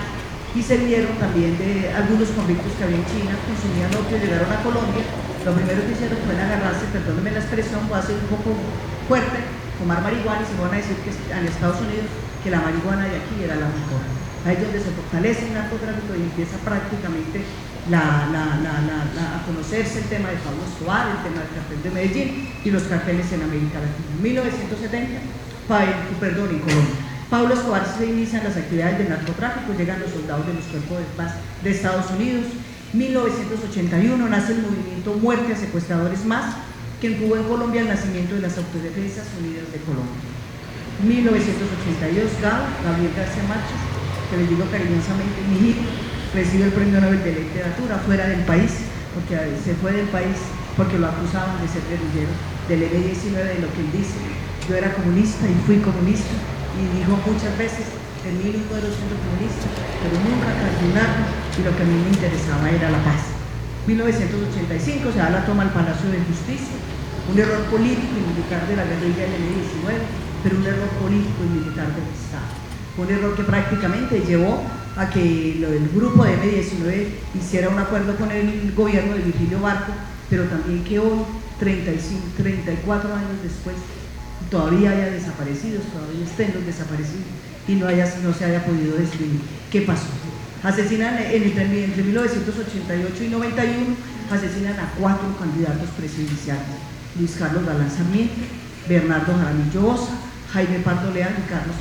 y se vinieron también de algunos convictos que había en China, consumían opio, llegaron a Colombia. Lo primero que hicieron fue agarrarse, perdónenme la expresión, voy a ser un poco fuerte, fumar marihuana, y se van a decir que en Estados Unidos que la marihuana de aquí era la mejor. Ahí es donde se fortalece el narcotráfico y empieza prácticamente a conocerse el tema de Pablo Escobar, el tema del cartel de Medellín y los carteles en América Latina. En 1970, en Colombia, Pablo Escobar se inician las actividades de narcotráfico, llegan los soldados de los cuerpos de paz de Estados Unidos. 1981 nace el movimiento Muerte a Secuestradores Más, que incubó en Colombia el nacimiento de las Autodefensas Unidas de Colombia. 1982, Gabriel García Márquez, que les digo cariñosamente mi hijo, recibe el Premio Nobel de Literatura fuera del país, porque se fue del país porque lo acusaban de ser guerrillero del M-19, de lo que él dice: yo era comunista y fui comunista, y dijo muchas veces: en mí no era siendo comunista, pero nunca calcularon, y lo que a mí me interesaba era la paz. 1985 se da la toma al Palacio de Justicia, un error político y militar de la guerrilla del M-19, pero un error político y militar del Estado. Un error que prácticamente llevó a que el grupo de M-19 hiciera un acuerdo con el gobierno de Virgilio Barco, pero también que hoy, 34 años después, todavía haya desaparecidos, todavía estén los desaparecidos y no se haya podido describir qué pasó. Asesinan entre 1988 y 91, asesinan a 4 candidatos presidenciales: Luis Carlos Galán Sarmiento, Bernardo Jaramillo Osa, Jaime Pardo Leal y Carlos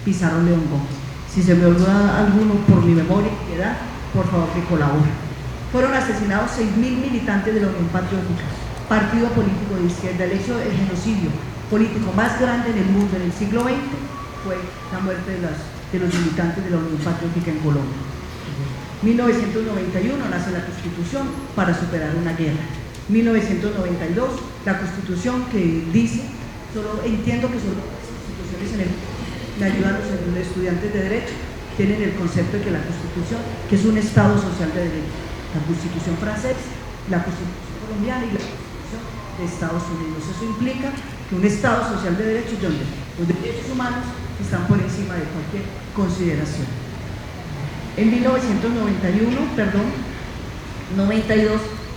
Pizarro León Gómez. Si se me olvida alguno por mi memoria y edad, por favor que colabore. Fueron asesinados 6.000 militantes de la Unión Patriótica, partido político de izquierda. El hecho del genocidio político más grande en el mundo en el siglo XX fue la muerte de los militantes de la Unión Patriótica en Colombia. 1991 nace la Constitución para superar una guerra. 1992, la Constitución que dice, entiendo que son las instituciones me ayudan los estudiantes de Derecho, tienen el concepto de que la Constitución, que es un Estado social de derecho, la Constitución francesa, la Constitución colombiana y la Constitución de Estados Unidos. Eso implica que un Estado social de derecho donde los derechos humanos están por encima de cualquier consideración. En 92,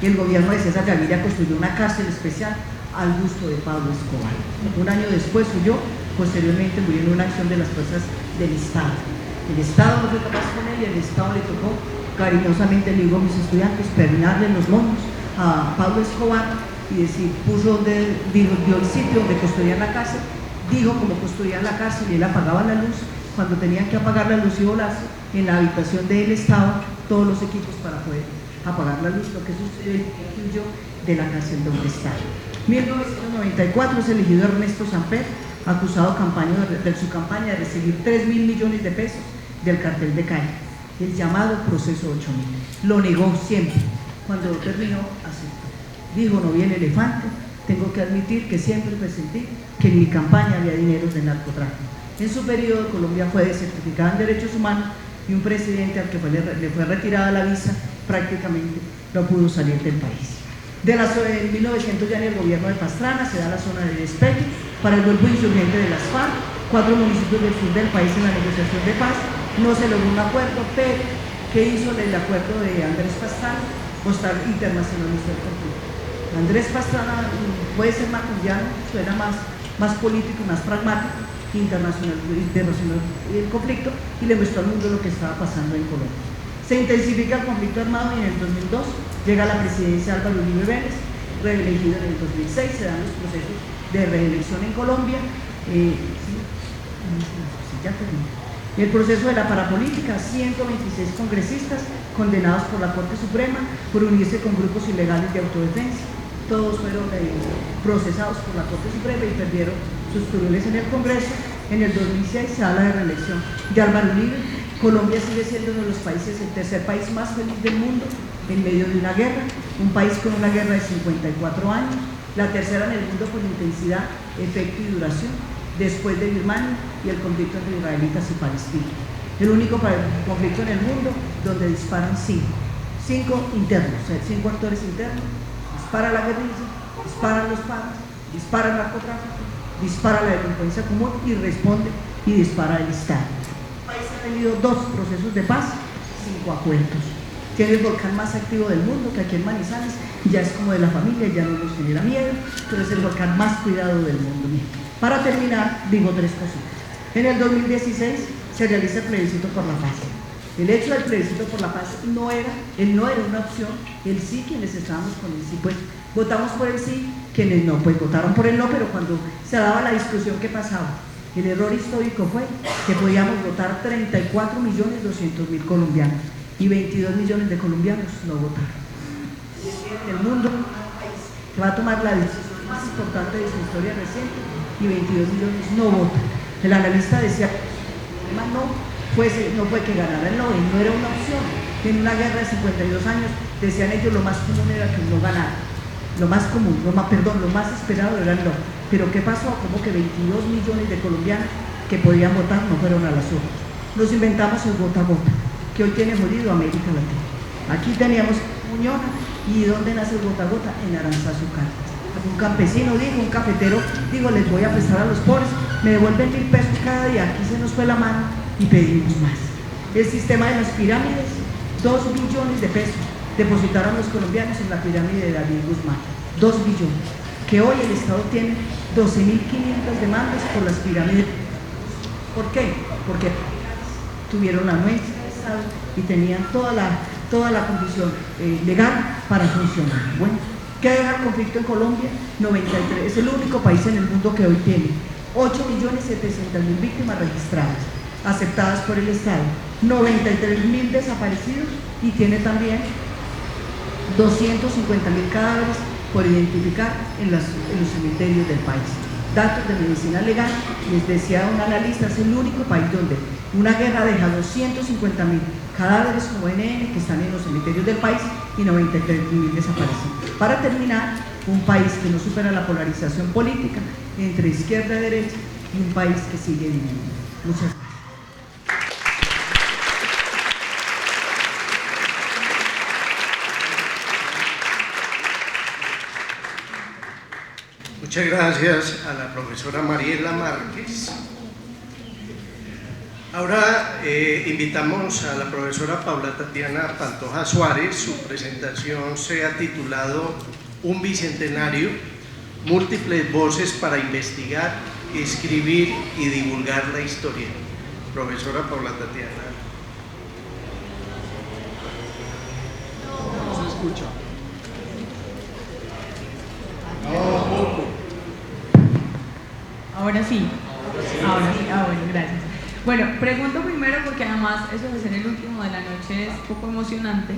el gobierno de César Gaviria construyó una cárcel especial al gusto de Pablo Escobar. Un año después huyó, posteriormente murió en una acción de las fuerzas del Estado. El Estado no fue capaz con él y el Estado le tocó, cariñosamente le digo a mis estudiantes, peinarle los lomos a Pablo Escobar y decir, dio el sitio donde construían la cárcel, dijo cómo construían la cárcel y él apagaba la luz. Cuando tenían que apagar la luz y volarse, en la habitación del Estado, todos los equipos para poder apagar la luz, lo que sucedió de la cárcel donde está. 1994 es elegido Ernesto Samper, acusado de su campaña de recibir 3.000 millones de pesos del cartel de Cali, el llamado proceso 8.000. Lo negó siempre. Cuando terminó, aceptó. Dijo, no vi el elefante, tengo que admitir que siempre presentí que en mi campaña había dineros de narcotráfico. En su periodo, Colombia fue desertificada en derechos humanos y un presidente al que le fue retirada la visa prácticamente no pudo salir del país. En 1900 ya en el gobierno de Pastrana se da la zona de despegue para el grupo insurgente de las FARC, 4 municipios del sur del país en la negociación de paz. No se logró un acuerdo, pero ¿qué hizo el acuerdo de Andrés Pastrana? Mostrar internacionalista el conflicto. Andrés Pastrana puede ser macondiano, suena más político, más pragmático, internacional el conflicto, y le mostró al mundo lo que estaba pasando en Colombia. Se intensifica el conflicto armado y en el 2002 llega a la presidencia Álvaro Uribe Vélez, reelegido en el 2006, se dan los procesos de reelección en Colombia. El proceso de la parapolítica, 126 congresistas condenados por la Corte Suprema por unirse con grupos ilegales de autodefensa. Todos fueron procesados por la Corte Suprema y perdieron sus curules en el Congreso. En el 2006 se habla de reelección de Álvaro Uribe. Colombia sigue siendo uno de los países, el tercer país más feliz del mundo en medio de una guerra, un país con una guerra de 54 años, la tercera en el mundo por intensidad, efecto y duración, después de Birmania y el conflicto entre israelitas y palestinos. El único conflicto en el mundo donde disparan cinco internos, o sea, 5 actores internos. Dispara la guerrilla, disparan los paras, dispara el narcotráfico, dispara la delincuencia común y responde y dispara el Estado. El país ha tenido 2 procesos de paz, 5 acuerdos. Tiene el volcán más activo del mundo, que aquí en Manizales ya es como de la familia, ya no nos genera miedo, pero es el volcán más cuidado del mundo. Para terminar, digo 3 cositas. En el 2016 se realiza el plebiscito por la paz. El hecho del plebiscito por la paz no era una opción, el sí, quienes estábamos con el sí, pues votamos por el sí, quienes no, pues votaron por el no, pero cuando se daba la discusión, ¿qué pasaba? El error histórico fue que podíamos votar 34.200.000 colombianos y 22 millones de colombianos no votaron. En el mundo, un país que va a tomar la decisión más importante de su historia reciente y 22 millones no votan. El analista decía que el problema no fue que ganara el no, y no era una opción. En una guerra de 52 años, decían ellos, lo más común era que no ganara. Lo más común, lo más esperado era el no. Pero ¿qué pasó? Como que 22 millones de colombianos que podían votar no fueron a las urnas. Nos inventamos el vota a vota, que hoy tiene jodido América Latina. Aquí teníamos Muñoz, y ¿dónde nace el vota a vota? En Aranzazucar. Un campesino dijo, un cafetero dijo, les voy a prestar a los pobres, me devuelven 1.000 pesos cada día. Aquí se nos fue la mano y pedimos más. El sistema de las pirámides, 2 billones de pesos depositaron los colombianos en la pirámide de David Guzmán, 2 billones, que hoy el Estado tiene 12.500 demandas por las pirámides. ¿Por qué? Porque tuvieron la anuencia del Estado y tenían toda la condición legal para funcionar. Bueno, ¿qué deja el conflicto en Colombia? 93, es el único país en el mundo que hoy tiene 8.700.000 víctimas registradas, aceptadas por el Estado, 93.000 desaparecidos y tiene también 250.000 cadáveres por identificar en los cementerios del país. Datos de medicina legal, les decía un analista, es el único país donde una guerra deja 250.000 cadáveres como NN que están en los cementerios del país y 93.000 desaparecidos. Para terminar, un país que no supera la polarización política entre izquierda y derecha y un país que sigue dividido. Muchas gracias. Muchas gracias a la profesora Mariela Márquez. Ahora invitamos a la profesora Paula Tatiana Pantoja Suárez. Su presentación se ha titulado Un bicentenario, múltiples voces para investigar, escribir y divulgar la historia. Profesora Paula Tatiana. No se escucha. Ahora sí, bueno, gracias. Bueno, pregunto primero porque además eso de ser el último de la noche es poco emocionante,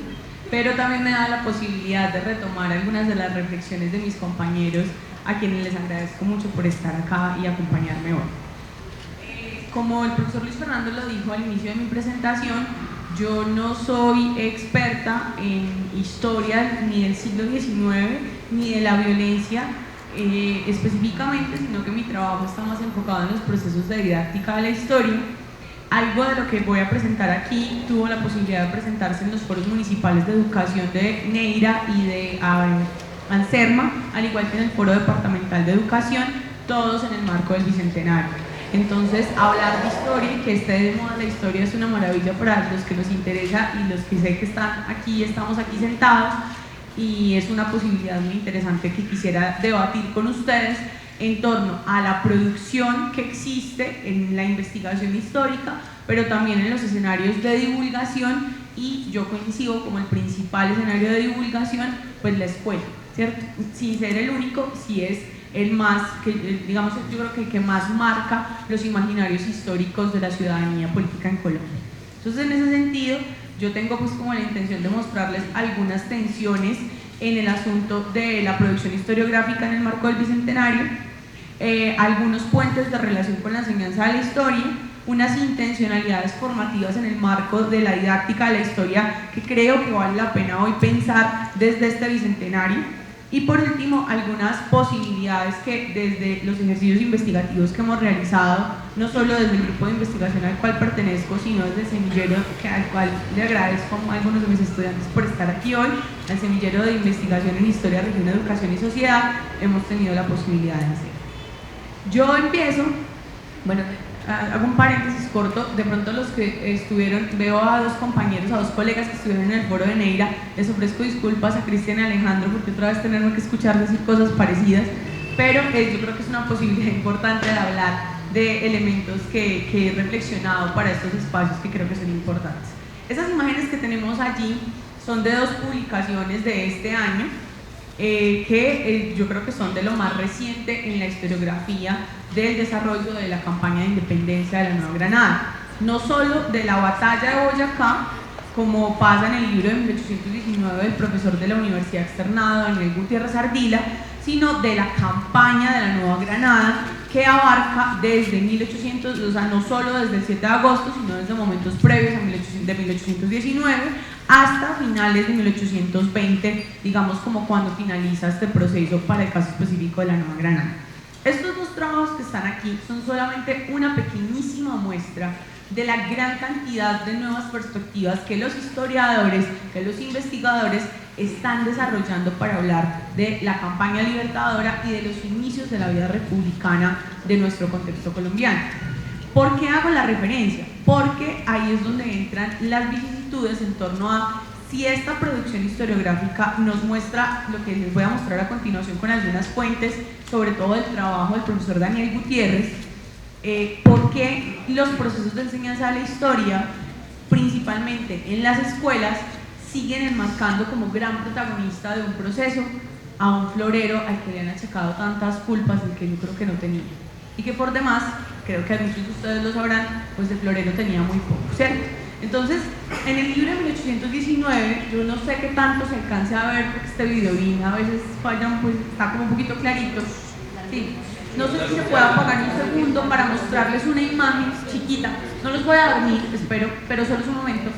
pero también me da la posibilidad de retomar algunas de las reflexiones de mis compañeros, a quienes les agradezco mucho por estar acá y acompañarme hoy. Como el profesor Luis Fernando lo dijo al inicio de mi presentación, yo no soy experta en historia ni del siglo XIX ni de la violencia específicamente, sino que mi trabajo está más enfocado en los procesos de didáctica de la historia. Algo de lo que voy a presentar aquí tuvo la posibilidad de presentarse en los foros municipales de educación de Neira y de Anserma, al igual que en el foro departamental de educación, todos en el marco del bicentenario. Entonces, hablar de historia y que esté de moda la historia es una maravilla para los que nos interesa y los que sé que están aquí, estamos aquí sentados. y es una posibilidad muy interesante que quisiera debatir con ustedes en torno a la producción que existe en la investigación histórica, pero también en los escenarios de divulgación, y yo coincido como el principal escenario de divulgación, pues la escuela, ¿cierto? Sin ser el único, sí es el más, digamos, yo creo que el que más marca los imaginarios históricos de la ciudadanía política en Colombia. Entonces, en ese sentido, yo tengo pues como la intención de mostrarles algunas tensiones en el asunto de la producción historiográfica en el marco del Bicentenario, algunos puentes de relación con la enseñanza de la historia, unas intencionalidades formativas en el marco de la didáctica de la historia que creo que vale la pena hoy pensar desde este Bicentenario, y por último algunas posibilidades que desde los ejercicios investigativos que hemos realizado, no solo desde el grupo de investigación al cual pertenezco, sino desde el semillero al cual le agradezco a algunos de mis estudiantes por estar aquí hoy, al semillero de investigación en Historia, Región, Educación y Sociedad, hemos tenido la posibilidad de hacer. Yo empiezo, bueno, hago un paréntesis corto, de pronto los que estuvieron, veo a dos compañeros, a dos colegas que estuvieron en el foro de Neira, les ofrezco disculpas a Cristian y Alejandro porque otra vez tenemos que escuchar decir cosas parecidas, pero yo creo que es una posibilidad importante de hablar de elementos que he reflexionado para estos espacios que creo que son importantes. Esas imágenes que tenemos allí son de dos publicaciones de este año, que yo creo que son de lo más reciente en la historiografía del desarrollo de la campaña de independencia de la Nueva Granada, no solo de la batalla de Boyacá, como pasa en el libro de 1819 del profesor de la Universidad Externado, Daniel Gutiérrez Ardila, sino de la campaña de la Nueva Granada, que abarca desde 1800, o sea, no solo desde el 7 de agosto, sino desde momentos previos de 1819 hasta finales de 1820, digamos como cuando finaliza este proceso para el caso específico de la Nueva Granada. Estos dos trabajos que están aquí son solamente una pequeñísima muestra de la gran cantidad de nuevas perspectivas que los historiadores, que los investigadores están desarrollando para hablar de la campaña libertadora y de los inicios de la vida republicana de nuestro contexto colombiano. ¿Por qué hago la referencia? Porque ahí es donde entran las vicisitudes en torno a si esta producción historiográfica nos muestra lo que les voy a mostrar a continuación con algunas fuentes, sobre todo el trabajo del profesor Daniel Gutiérrez, por qué los procesos de enseñanza de la historia, principalmente en las escuelas, siguen enmarcando como gran protagonista de un proceso a un florero al que le han achacado tantas culpas y que yo creo que no tenía. Y que por demás, creo que muchos de ustedes lo sabrán, pues de florero tenía muy poco, ¿cierto? Entonces, en el libro de 1819, yo no sé qué tanto se alcance a ver, porque este videoín a veces fallan, pues está como un poquito clarito. Sí. No sé si se puede apagar un segundo para mostrarles una imagen chiquita. No los voy a dormir, espero, pero solo es un momento.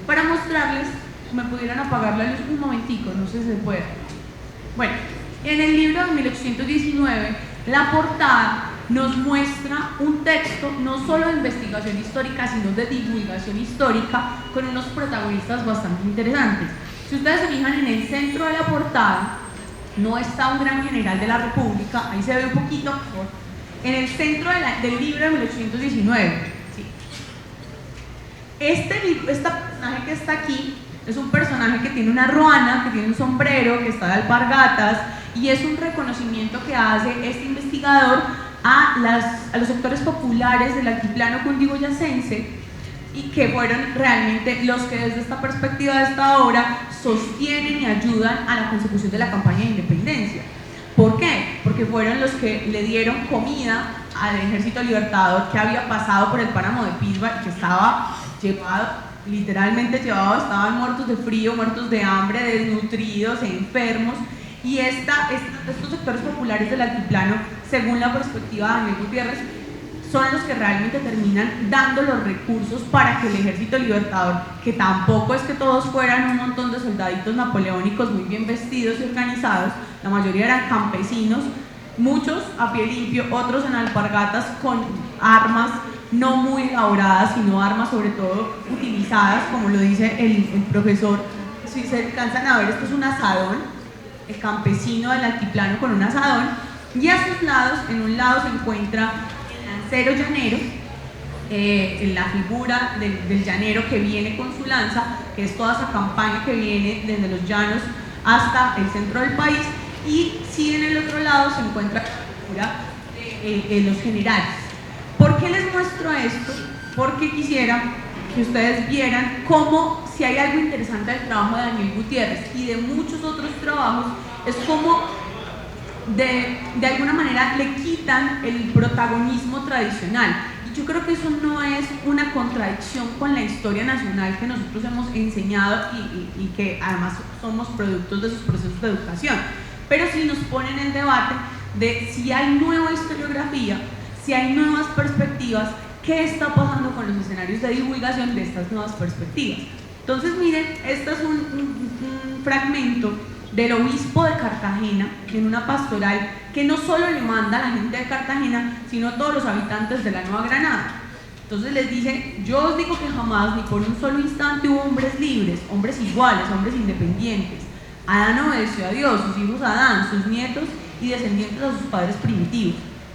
Para mostrarles, me pudieran apagar la luz un momentico, no sé si se puede. Bueno, en el libro de 1819, la portada nos muestra un texto no solo de investigación histórica, sino de divulgación histórica, con unos protagonistas bastante interesantes. Si ustedes se fijan, en el centro de la portada no está un gran general de la República, ahí se ve un poquito mejor, en el centro del libro de 1819. ¿Sí? Este personaje que está aquí es un personaje que tiene una ruana, que tiene un sombrero, que está de alpargatas, y es un reconocimiento que hace este investigador a los sectores populares del altiplano cundiboyacense, y que fueron realmente los que desde esta perspectiva de esta obra sostienen y ayudan a la consecución de la campaña de independencia. ¿Por qué? Porque fueron los que le dieron comida al ejército libertador que había pasado por el páramo de Pisba y que estaba llevado, literalmente llevado, estaban muertos de frío, muertos de hambre, desnutridos, enfermos. Y estos sectores populares del altiplano, según la perspectiva de Daniel Gutiérrez, son los que realmente terminan dando los recursos para que el ejército libertador, que tampoco es que todos fueran un montón de soldaditos napoleónicos muy bien vestidos y organizados, la mayoría eran campesinos, muchos a pie limpio, otros en alpargatas con armas no muy elaboradas, sino armas sobre todo utilizadas, como lo dice el profesor. Si se alcanzan a ver, esto es un asadón, el campesino del altiplano con un asadón, y a sus lados, en un lado se encuentra el lancero llanero, la figura del llanero que viene con su lanza, que es toda esa campaña que viene desde los llanos hasta el centro del país, y sí en el otro lado se encuentra la figura de los generales. ¿Por qué les muestro esto? Porque quisiera que ustedes vieran cómo, si hay algo interesante del trabajo de Daniel Gutiérrez y de muchos otros trabajos, es como de alguna manera le quitan el protagonismo tradicional. Y yo creo que eso no es una contradicción con la historia nacional que nosotros hemos enseñado y que además somos productos de esos procesos de educación. Pero sí nos ponen en debate de si hay nueva historiografía, si hay nuevas perspectivas, qué está pasando con los escenarios de divulgación de estas nuevas perspectivas. Entonces miren, este es un fragmento del obispo de Cartagena en una pastoral que no solo le manda a la gente de Cartagena, sino a todos los habitantes de la Nueva Granada. Entonces les dice: yo os digo que jamás ni por un solo instante hubo hombres libres, hombres iguales, hombres independientes. Adán obedeció a Dios, sus hijos a Adán, sus nietos y descendientes a sus padres primitivos.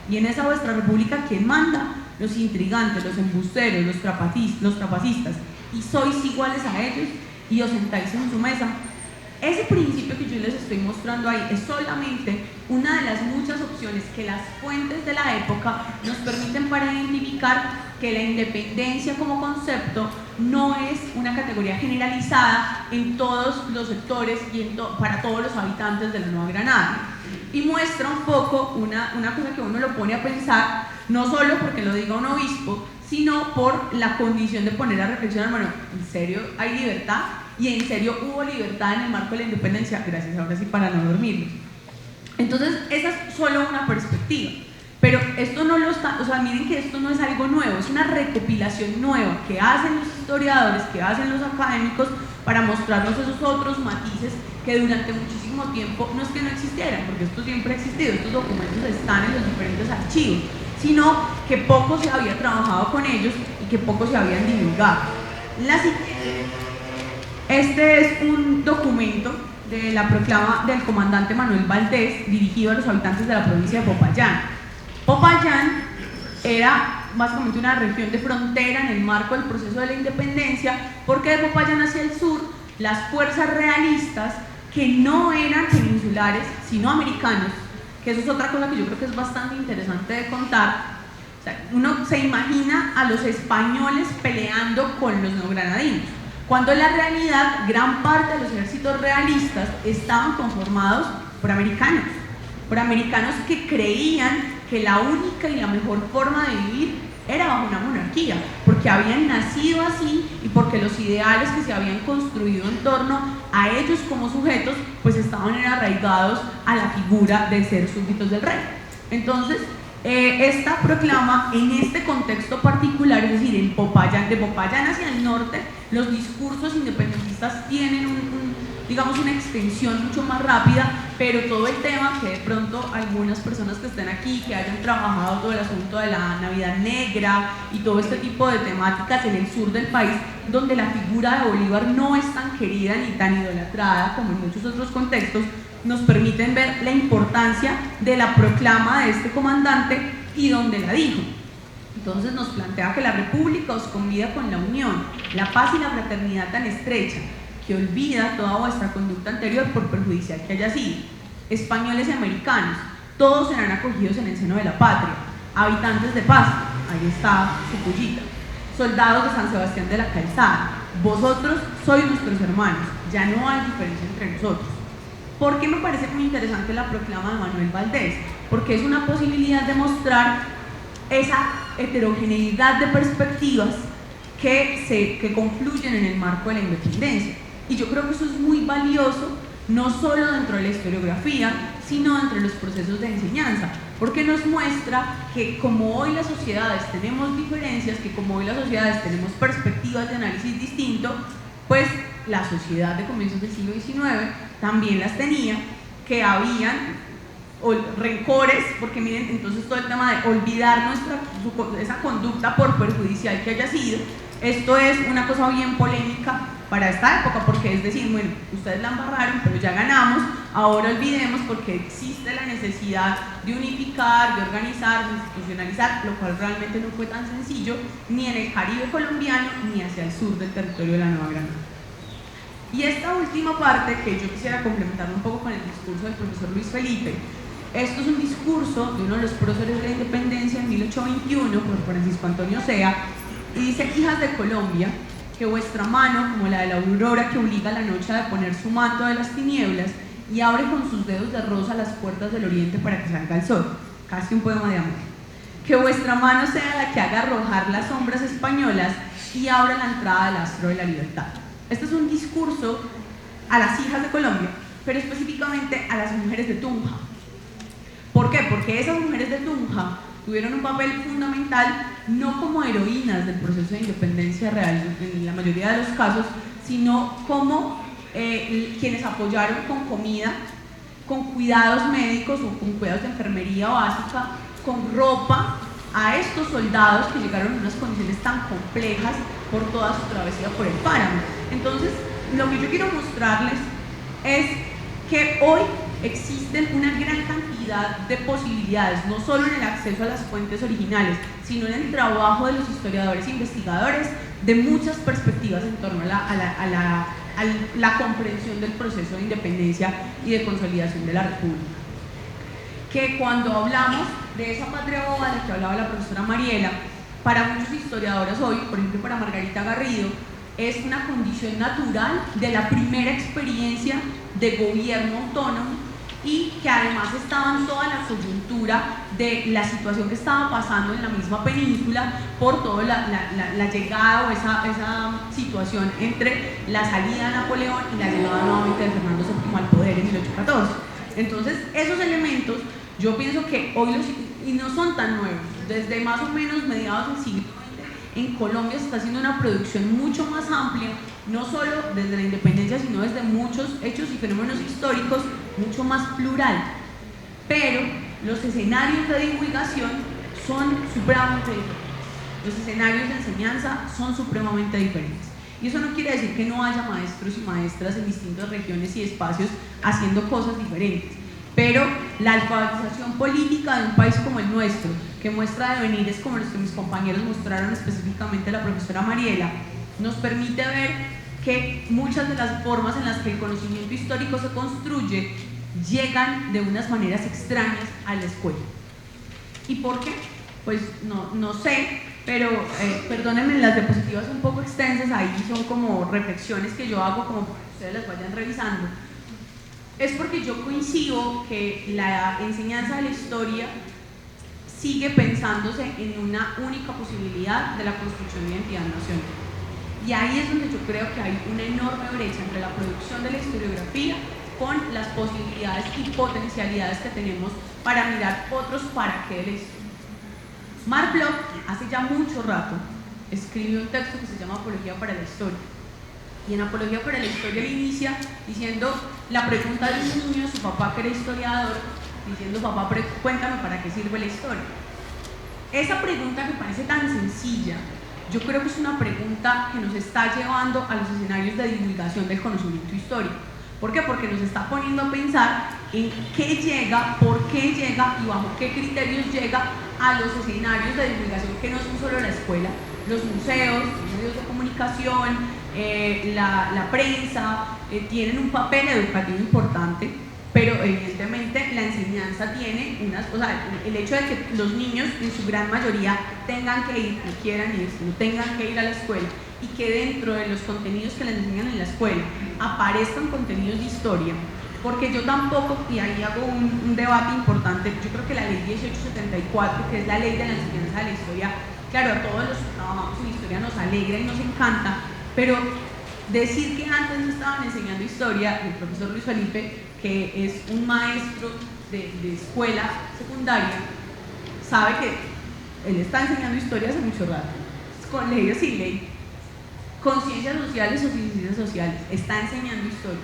Y en esa vuestra república, ¿quién manda? Los intrigantes, los embusteros, los trapacistas. Y sois iguales a ellos y os sentáis en su mesa. Ese principio que yo les estoy mostrando ahí es solamente una de las muchas opciones que las fuentes de la época nos permiten para identificar que la independencia como concepto no es una categoría generalizada en todos los sectores y para todos los habitantes de la Nueva Granada. Y muestra un poco una cosa que uno lo pone a pensar, no solo porque lo diga un obispo, sino por la condición de poner a reflexionar: bueno, ¿en serio hay libertad? Y en serio hubo libertad en el marco de la independencia. Gracias, ahora sí, para no dormirnos. Entonces, esa es solo una perspectiva. Pero esto no lo está, o sea, miren que esto no es algo nuevo, es una recopilación nueva que hacen los historiadores, que hacen los académicos para mostrarnos esos otros matices que durante muchísimo tiempo no es que no existieran, porque esto siempre ha existido, estos documentos están en los diferentes archivos, sino que poco se había trabajado con ellos y que poco se habían divulgado. Este es un documento de la proclama del comandante Manuel Valdés dirigido a los habitantes de la provincia de Popayán. Popayán era básicamente una región de frontera en el marco del proceso de la independencia, porque de Popayán hacia el sur las fuerzas realistas, que no eran peninsulares sino americanos, que eso es otra cosa que yo creo que es bastante interesante de contar. O sea, uno se imagina a los españoles peleando con los neogranadinos, cuando en la realidad gran parte de los ejércitos realistas estaban conformados por americanos que creían que la única y la mejor forma de vivir era bajo una monarquía, porque habían nacido así y porque los ideales que se habían construido en torno a ellos como sujetos pues estaban arraigados a la figura de ser súbditos del rey. Entonces, esta proclama en este contexto particular, es decir, de Popayán hacia el norte, los discursos independentistas tienen digamos una extensión mucho más rápida, pero todo el tema que de pronto algunas personas que estén aquí, que hayan trabajado todo el asunto de la Navidad Negra y todo este tipo de temáticas en el sur del país, donde la figura de Bolívar no es tan querida ni tan idolatrada como en muchos otros contextos, nos permiten ver la importancia de la proclama de este comandante y dónde la dijo. Entonces nos plantea que la República os convida con la unión, la paz y la fraternidad tan estrecha, que olvida toda vuestra conducta anterior por perjudicial que haya sido. Españoles y americanos, todos serán acogidos en el seno de la patria. Habitantes de Pasto, ahí está su pullita. Soldados de San Sebastián de la Calzada, vosotros sois nuestros hermanos, ya no hay diferencia entre nosotros. ¿Por qué me parece muy interesante la proclama de Manuel Valdés? Porque es una posibilidad de mostrar esa heterogeneidad de perspectivas que confluyen en el marco de la independencia. Y yo creo que eso es muy valioso, no solo dentro de la historiografía, sino dentro de los procesos de enseñanza, porque nos muestra que como hoy las sociedades tenemos diferencias, que como hoy las sociedades tenemos perspectivas de análisis distinto, pues la sociedad de comienzos del siglo XIX también las tenía, que habían rencores, porque miren, entonces todo el tema de olvidar esa conducta por perjudicial que haya sido, esto es una cosa bien polémica para esta época, porque es decir, bueno, ustedes la embarraron, pero ya ganamos, ahora olvidemos, porque existe la necesidad de unificar, de organizar, de institucionalizar, lo cual realmente no fue tan sencillo, ni en el Caribe colombiano, ni hacia el sur del territorio de la Nueva Granada. Y esta última parte, que yo quisiera complementar un poco con el discurso del profesor Luis Felipe, esto es un discurso de uno de los próceres de la independencia en 1821 por Francisco Antonio Sea, y dice: hijas de Colombia, que vuestra mano, como la de la aurora que obliga a la noche a deponer su manto de las tinieblas y abre con sus dedos de rosa las puertas del oriente para que salga el sol. Casi un poema de amor. Que vuestra mano sea la que haga arrojar las sombras españolas y abra la entrada del astro de la libertad. Este es un discurso a las hijas de Colombia, pero específicamente a las mujeres de Tunja. ¿Por qué? Porque esas mujeres de Tunja tuvieron un papel fundamental, no como heroínas del proceso de independencia real en la mayoría de los casos, sino como quienes apoyaron con comida, con cuidados médicos o con cuidados de enfermería básica, con ropa a estos soldados que llegaron en unas condiciones tan complejas por toda su travesía por el páramo. Entonces, lo que yo quiero mostrarles es que hoy existen una gran cantidad de posibilidades, no solo en el acceso a las fuentes originales, sino en el trabajo de los historiadores e investigadores de muchas perspectivas en torno a la comprensión del proceso de independencia y de consolidación de la República. Que cuando hablamos de esa patria boba de la que hablaba la profesora Mariela, para muchos historiadores hoy, por ejemplo para Margarita Garrido, es una condición natural de la primera experiencia de gobierno autónomo, y que además estaba en toda la coyuntura de la situación que estaba pasando en la misma península por toda la llegada o esa situación entre la salida de Napoleón y la llegada nuevamente de Fernando VII al poder en 1814. Entonces, esos elementos yo pienso que hoy y no son tan nuevos. Desde más o menos mediados del siglo XX en Colombia se está haciendo una producción mucho más amplia, no solo desde la independencia, sino desde muchos hechos y fenómenos históricos, mucho más plural. Pero los escenarios de divulgación son supremamente diferentes. Los escenarios de enseñanza son supremamente diferentes. Y eso no quiere decir que no haya maestros y maestras en distintas regiones y espacios haciendo cosas diferentes. Pero la alfabetización política de un país como el nuestro, que muestra devenires como los que mis compañeros mostraron, específicamente la profesora Mariela, nos permite ver que muchas de las formas en las que el conocimiento histórico se construye llegan de unas maneras extrañas a la escuela. ¿Y por qué? Pues no sé, pero perdónenme las diapositivas un poco extensas, ahí son como reflexiones que yo hago como para que ustedes las vayan revisando. Es porque yo coincido que la enseñanza de la historia sigue pensándose en una única posibilidad de la construcción de identidad nacional. Y ahí es donde yo creo que hay una enorme brecha entre la producción de la historiografía con las posibilidades y potencialidades que tenemos para mirar otros para qué de la historia. Marc Bloch, hace ya mucho rato, escribió un texto que se llama Apología para la Historia. Y en Apología para la Historia él inicia diciendo la pregunta de un niño a su papá que era historiador, diciendo: papá, cuéntame para qué sirve la historia. Esa pregunta que parece tan sencilla, yo creo que es una pregunta que nos está llevando a los escenarios de divulgación del conocimiento histórico. ¿Por qué? Porque nos está poniendo a pensar en qué llega, por qué llega y bajo qué criterios llega a los escenarios de divulgación que no son solo la escuela, los museos, los medios de comunicación, la prensa, tienen un papel educativo importante, pero evidentemente la enseñanza tiene el hecho de que los niños en su gran mayoría tengan que ir, no quieran ir, no tengan que ir a la escuela, y que dentro de los contenidos que les enseñan en la escuela aparezcan contenidos de historia, porque yo tampoco, y ahí hago un debate importante, yo creo que la ley 1874, que es la ley de la enseñanza de la historia, claro, a todos los que trabajamos en historia nos alegra y nos encanta, pero decir que antes no estaban enseñando historia, el profesor Luis Felipe, que es un maestro de escuela secundaria, sabe que él está enseñando historia hace mucho rato, con ley o sin ley, con ciencias sociales o sin ciencias sociales, está enseñando historia.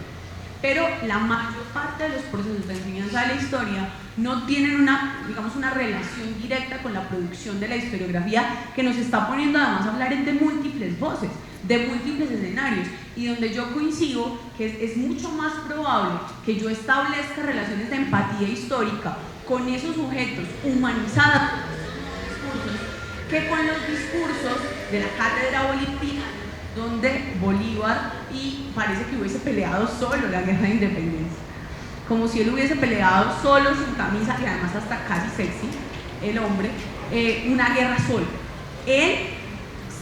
Pero la mayor parte de los procesos de enseñanza de la historia no tienen una relación directa con la producción de la historiografía, que nos está poniendo además a hablar de múltiples voces, de múltiples escenarios, y donde yo coincido que es mucho más probable que yo establezca relaciones de empatía histórica con esos sujetos humanizados que con los discursos de la cátedra boliviana donde Bolívar y parece que hubiese peleado solo la guerra de independencia, como si él hubiese peleado solo, sin camisa y además hasta casi sexy, el hombre, una guerra solo. Él,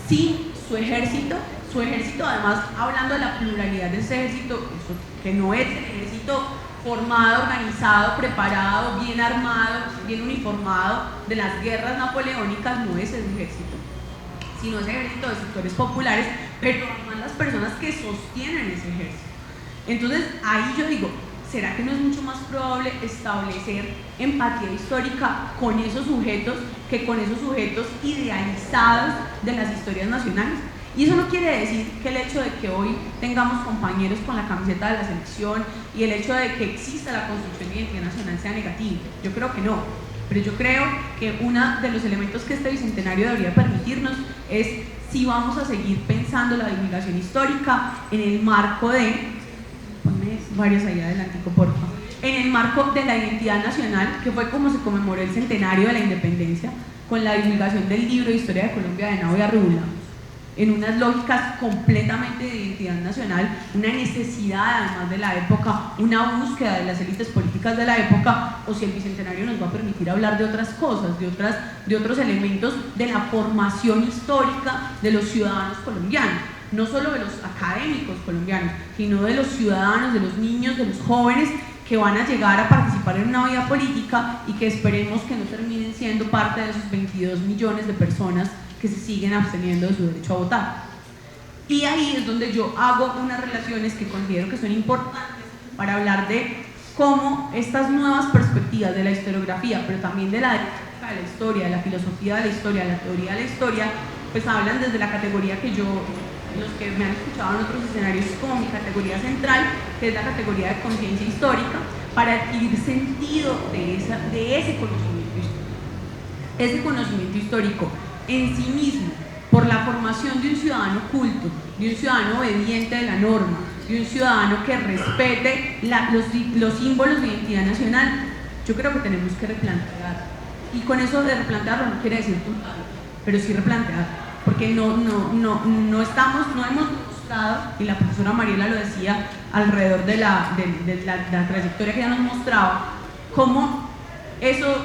sin su ejército además, hablando de la pluralidad de ese ejército, que no es el ejército formado, organizado, preparado, bien armado, bien uniformado de las guerras napoleónicas, no es el ejército, sino ese ejército de sectores populares, pero además las personas que sostienen ese ejército. Entonces ahí yo digo, ¿será que no es mucho más probable establecer empatía histórica con esos sujetos que con esos sujetos idealizados de las historias nacionales? Y eso no quiere decir que el hecho de que hoy tengamos compañeros con la camiseta de la selección y el hecho de que exista la construcción de identidad nacional sea negativo. Yo creo que no. Pero yo creo que uno de los elementos que este bicentenario debería permitirnos es si vamos a seguir pensando la divulgación histórica en el marco de, ponme varios ahí adelantico, por favor, en el marco de la identidad nacional, que fue como se conmemoró el centenario de la independencia, con la divulgación del libro de Historia de Colombia de Henao y Arrula, en unas lógicas completamente de identidad nacional, una necesidad además de la época, una búsqueda de las élites políticas de la época, o si el bicentenario nos va a permitir hablar de otras cosas, de otros elementos de la formación histórica de los ciudadanos colombianos, no solo de los académicos colombianos, sino de los ciudadanos, de los niños, de los jóvenes que van a llegar a participar en una vida política y que esperemos que no terminen siendo parte de esos 22 millones de personas que se siguen absteniendo de su derecho a votar. Y ahí es donde yo hago unas relaciones que considero que son importantes para hablar de cómo estas nuevas perspectivas de la historiografía, pero también de la historia, de la filosofía de la historia, de la teoría de la historia, pues hablan desde la categoría que yo, los que me han escuchado en otros escenarios, como mi categoría central, que es la categoría de conciencia histórica, para adquirir sentido de ese conocimiento histórico. Ese conocimiento histórico en sí mismo, por la formación de un ciudadano culto, de un ciudadano obediente de la norma, de un ciudadano que respete los símbolos de identidad nacional, yo creo que tenemos que replantear. Y con eso de replantearlo no quiere decir total, pero sí replantear, porque no hemos mostrado, y la profesora Mariela lo decía alrededor de la trayectoria que ella nos mostraba, cómo eso,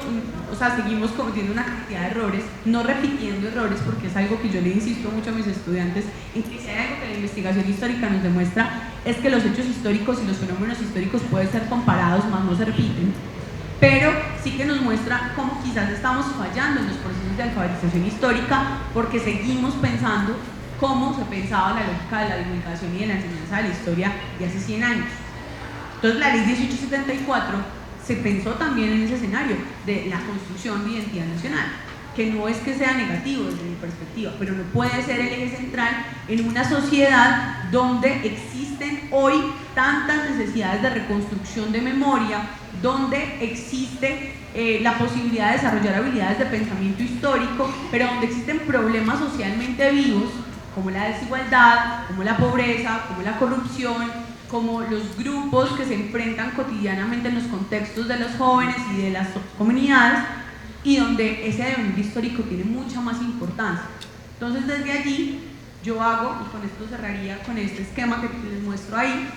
o sea, seguimos cometiendo una cantidad de errores, no repitiendo errores, porque es algo que yo le insisto mucho a mis estudiantes, en que si hay algo que la investigación histórica nos demuestra, es que los hechos históricos y los fenómenos históricos pueden ser comparados, más no se repiten, pero sí que nos muestra cómo quizás estamos fallando en los procesos de alfabetización histórica, porque seguimos pensando cómo se pensaba la lógica de la divulgación y de la enseñanza de la historia de hace 100 años. Entonces la ley 1874 se pensó también en ese escenario de la construcción de identidad nacional, que no es que sea negativo desde mi perspectiva, pero no puede ser el eje central en una sociedad donde existen hoy tantas necesidades de reconstrucción de memoria, donde existe la posibilidad de desarrollar habilidades de pensamiento histórico, pero donde existen problemas socialmente vivos, como la desigualdad, como la pobreza, como la corrupción, como los grupos que se enfrentan cotidianamente en los contextos de los jóvenes y de las comunidades, y donde ese devenir histórico tiene mucha más importancia. Entonces desde allí yo hago, y con esto cerraría con este esquema que les muestro ahí,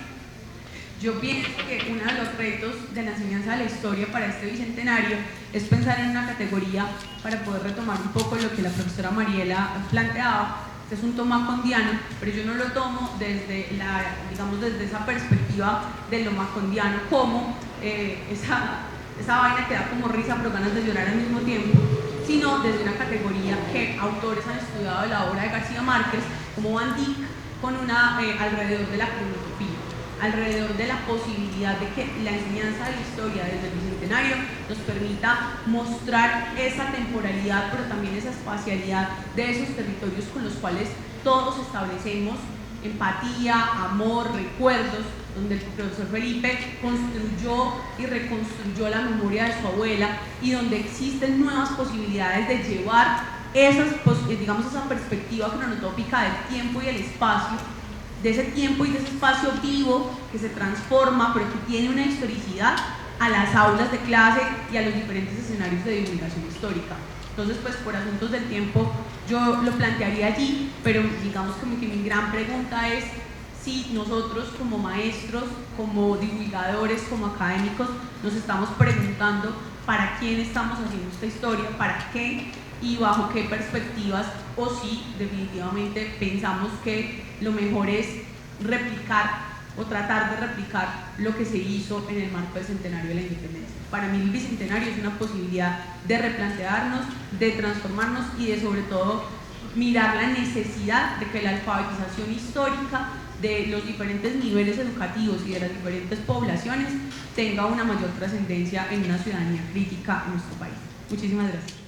yo pienso que uno de los retos de la enseñanza de la historia para este bicentenario es pensar en una categoría para poder retomar un poco lo que la profesora Mariela planteaba. Este es un toma condiano, pero yo no lo tomo desde desde esa perspectiva de lo macondiano, como esa vaina que da como risa pero ganas de llorar al mismo tiempo, sino desde una categoría que autores han estudiado de la obra de García Márquez, como Van Dyck, con alrededor de la filosofía, alrededor de la posibilidad de que la enseñanza de la historia desde el bicentenario nos permita mostrar esa temporalidad, pero también esa espacialidad de esos territorios con los cuales todos establecemos empatía, amor, recuerdos, donde el profesor Felipe construyó y reconstruyó la memoria de su abuela y donde existen nuevas posibilidades de llevar esa perspectiva cronotópica del tiempo y el espacio, de ese tiempo y de ese espacio vivo que se transforma, pero que tiene una historicidad, a las aulas de clase y a los diferentes escenarios de divulgación histórica. Entonces, pues por asuntos del tiempo yo lo plantearía allí, pero digamos como que mi gran pregunta es si nosotros como maestros, como divulgadores, como académicos, nos estamos preguntando para quién estamos haciendo esta historia, para qué y bajo qué perspectivas, o si definitivamente pensamos que lo mejor es replicar o tratar de replicar lo que se hizo en el marco del centenario de la independencia. Para mí el bicentenario es una posibilidad de replantearnos, de transformarnos y de sobre todo mirar la necesidad de que la alfabetización histórica de los diferentes niveles educativos y de las diferentes poblaciones tenga una mayor trascendencia en una ciudadanía crítica en nuestro país. Muchísimas gracias.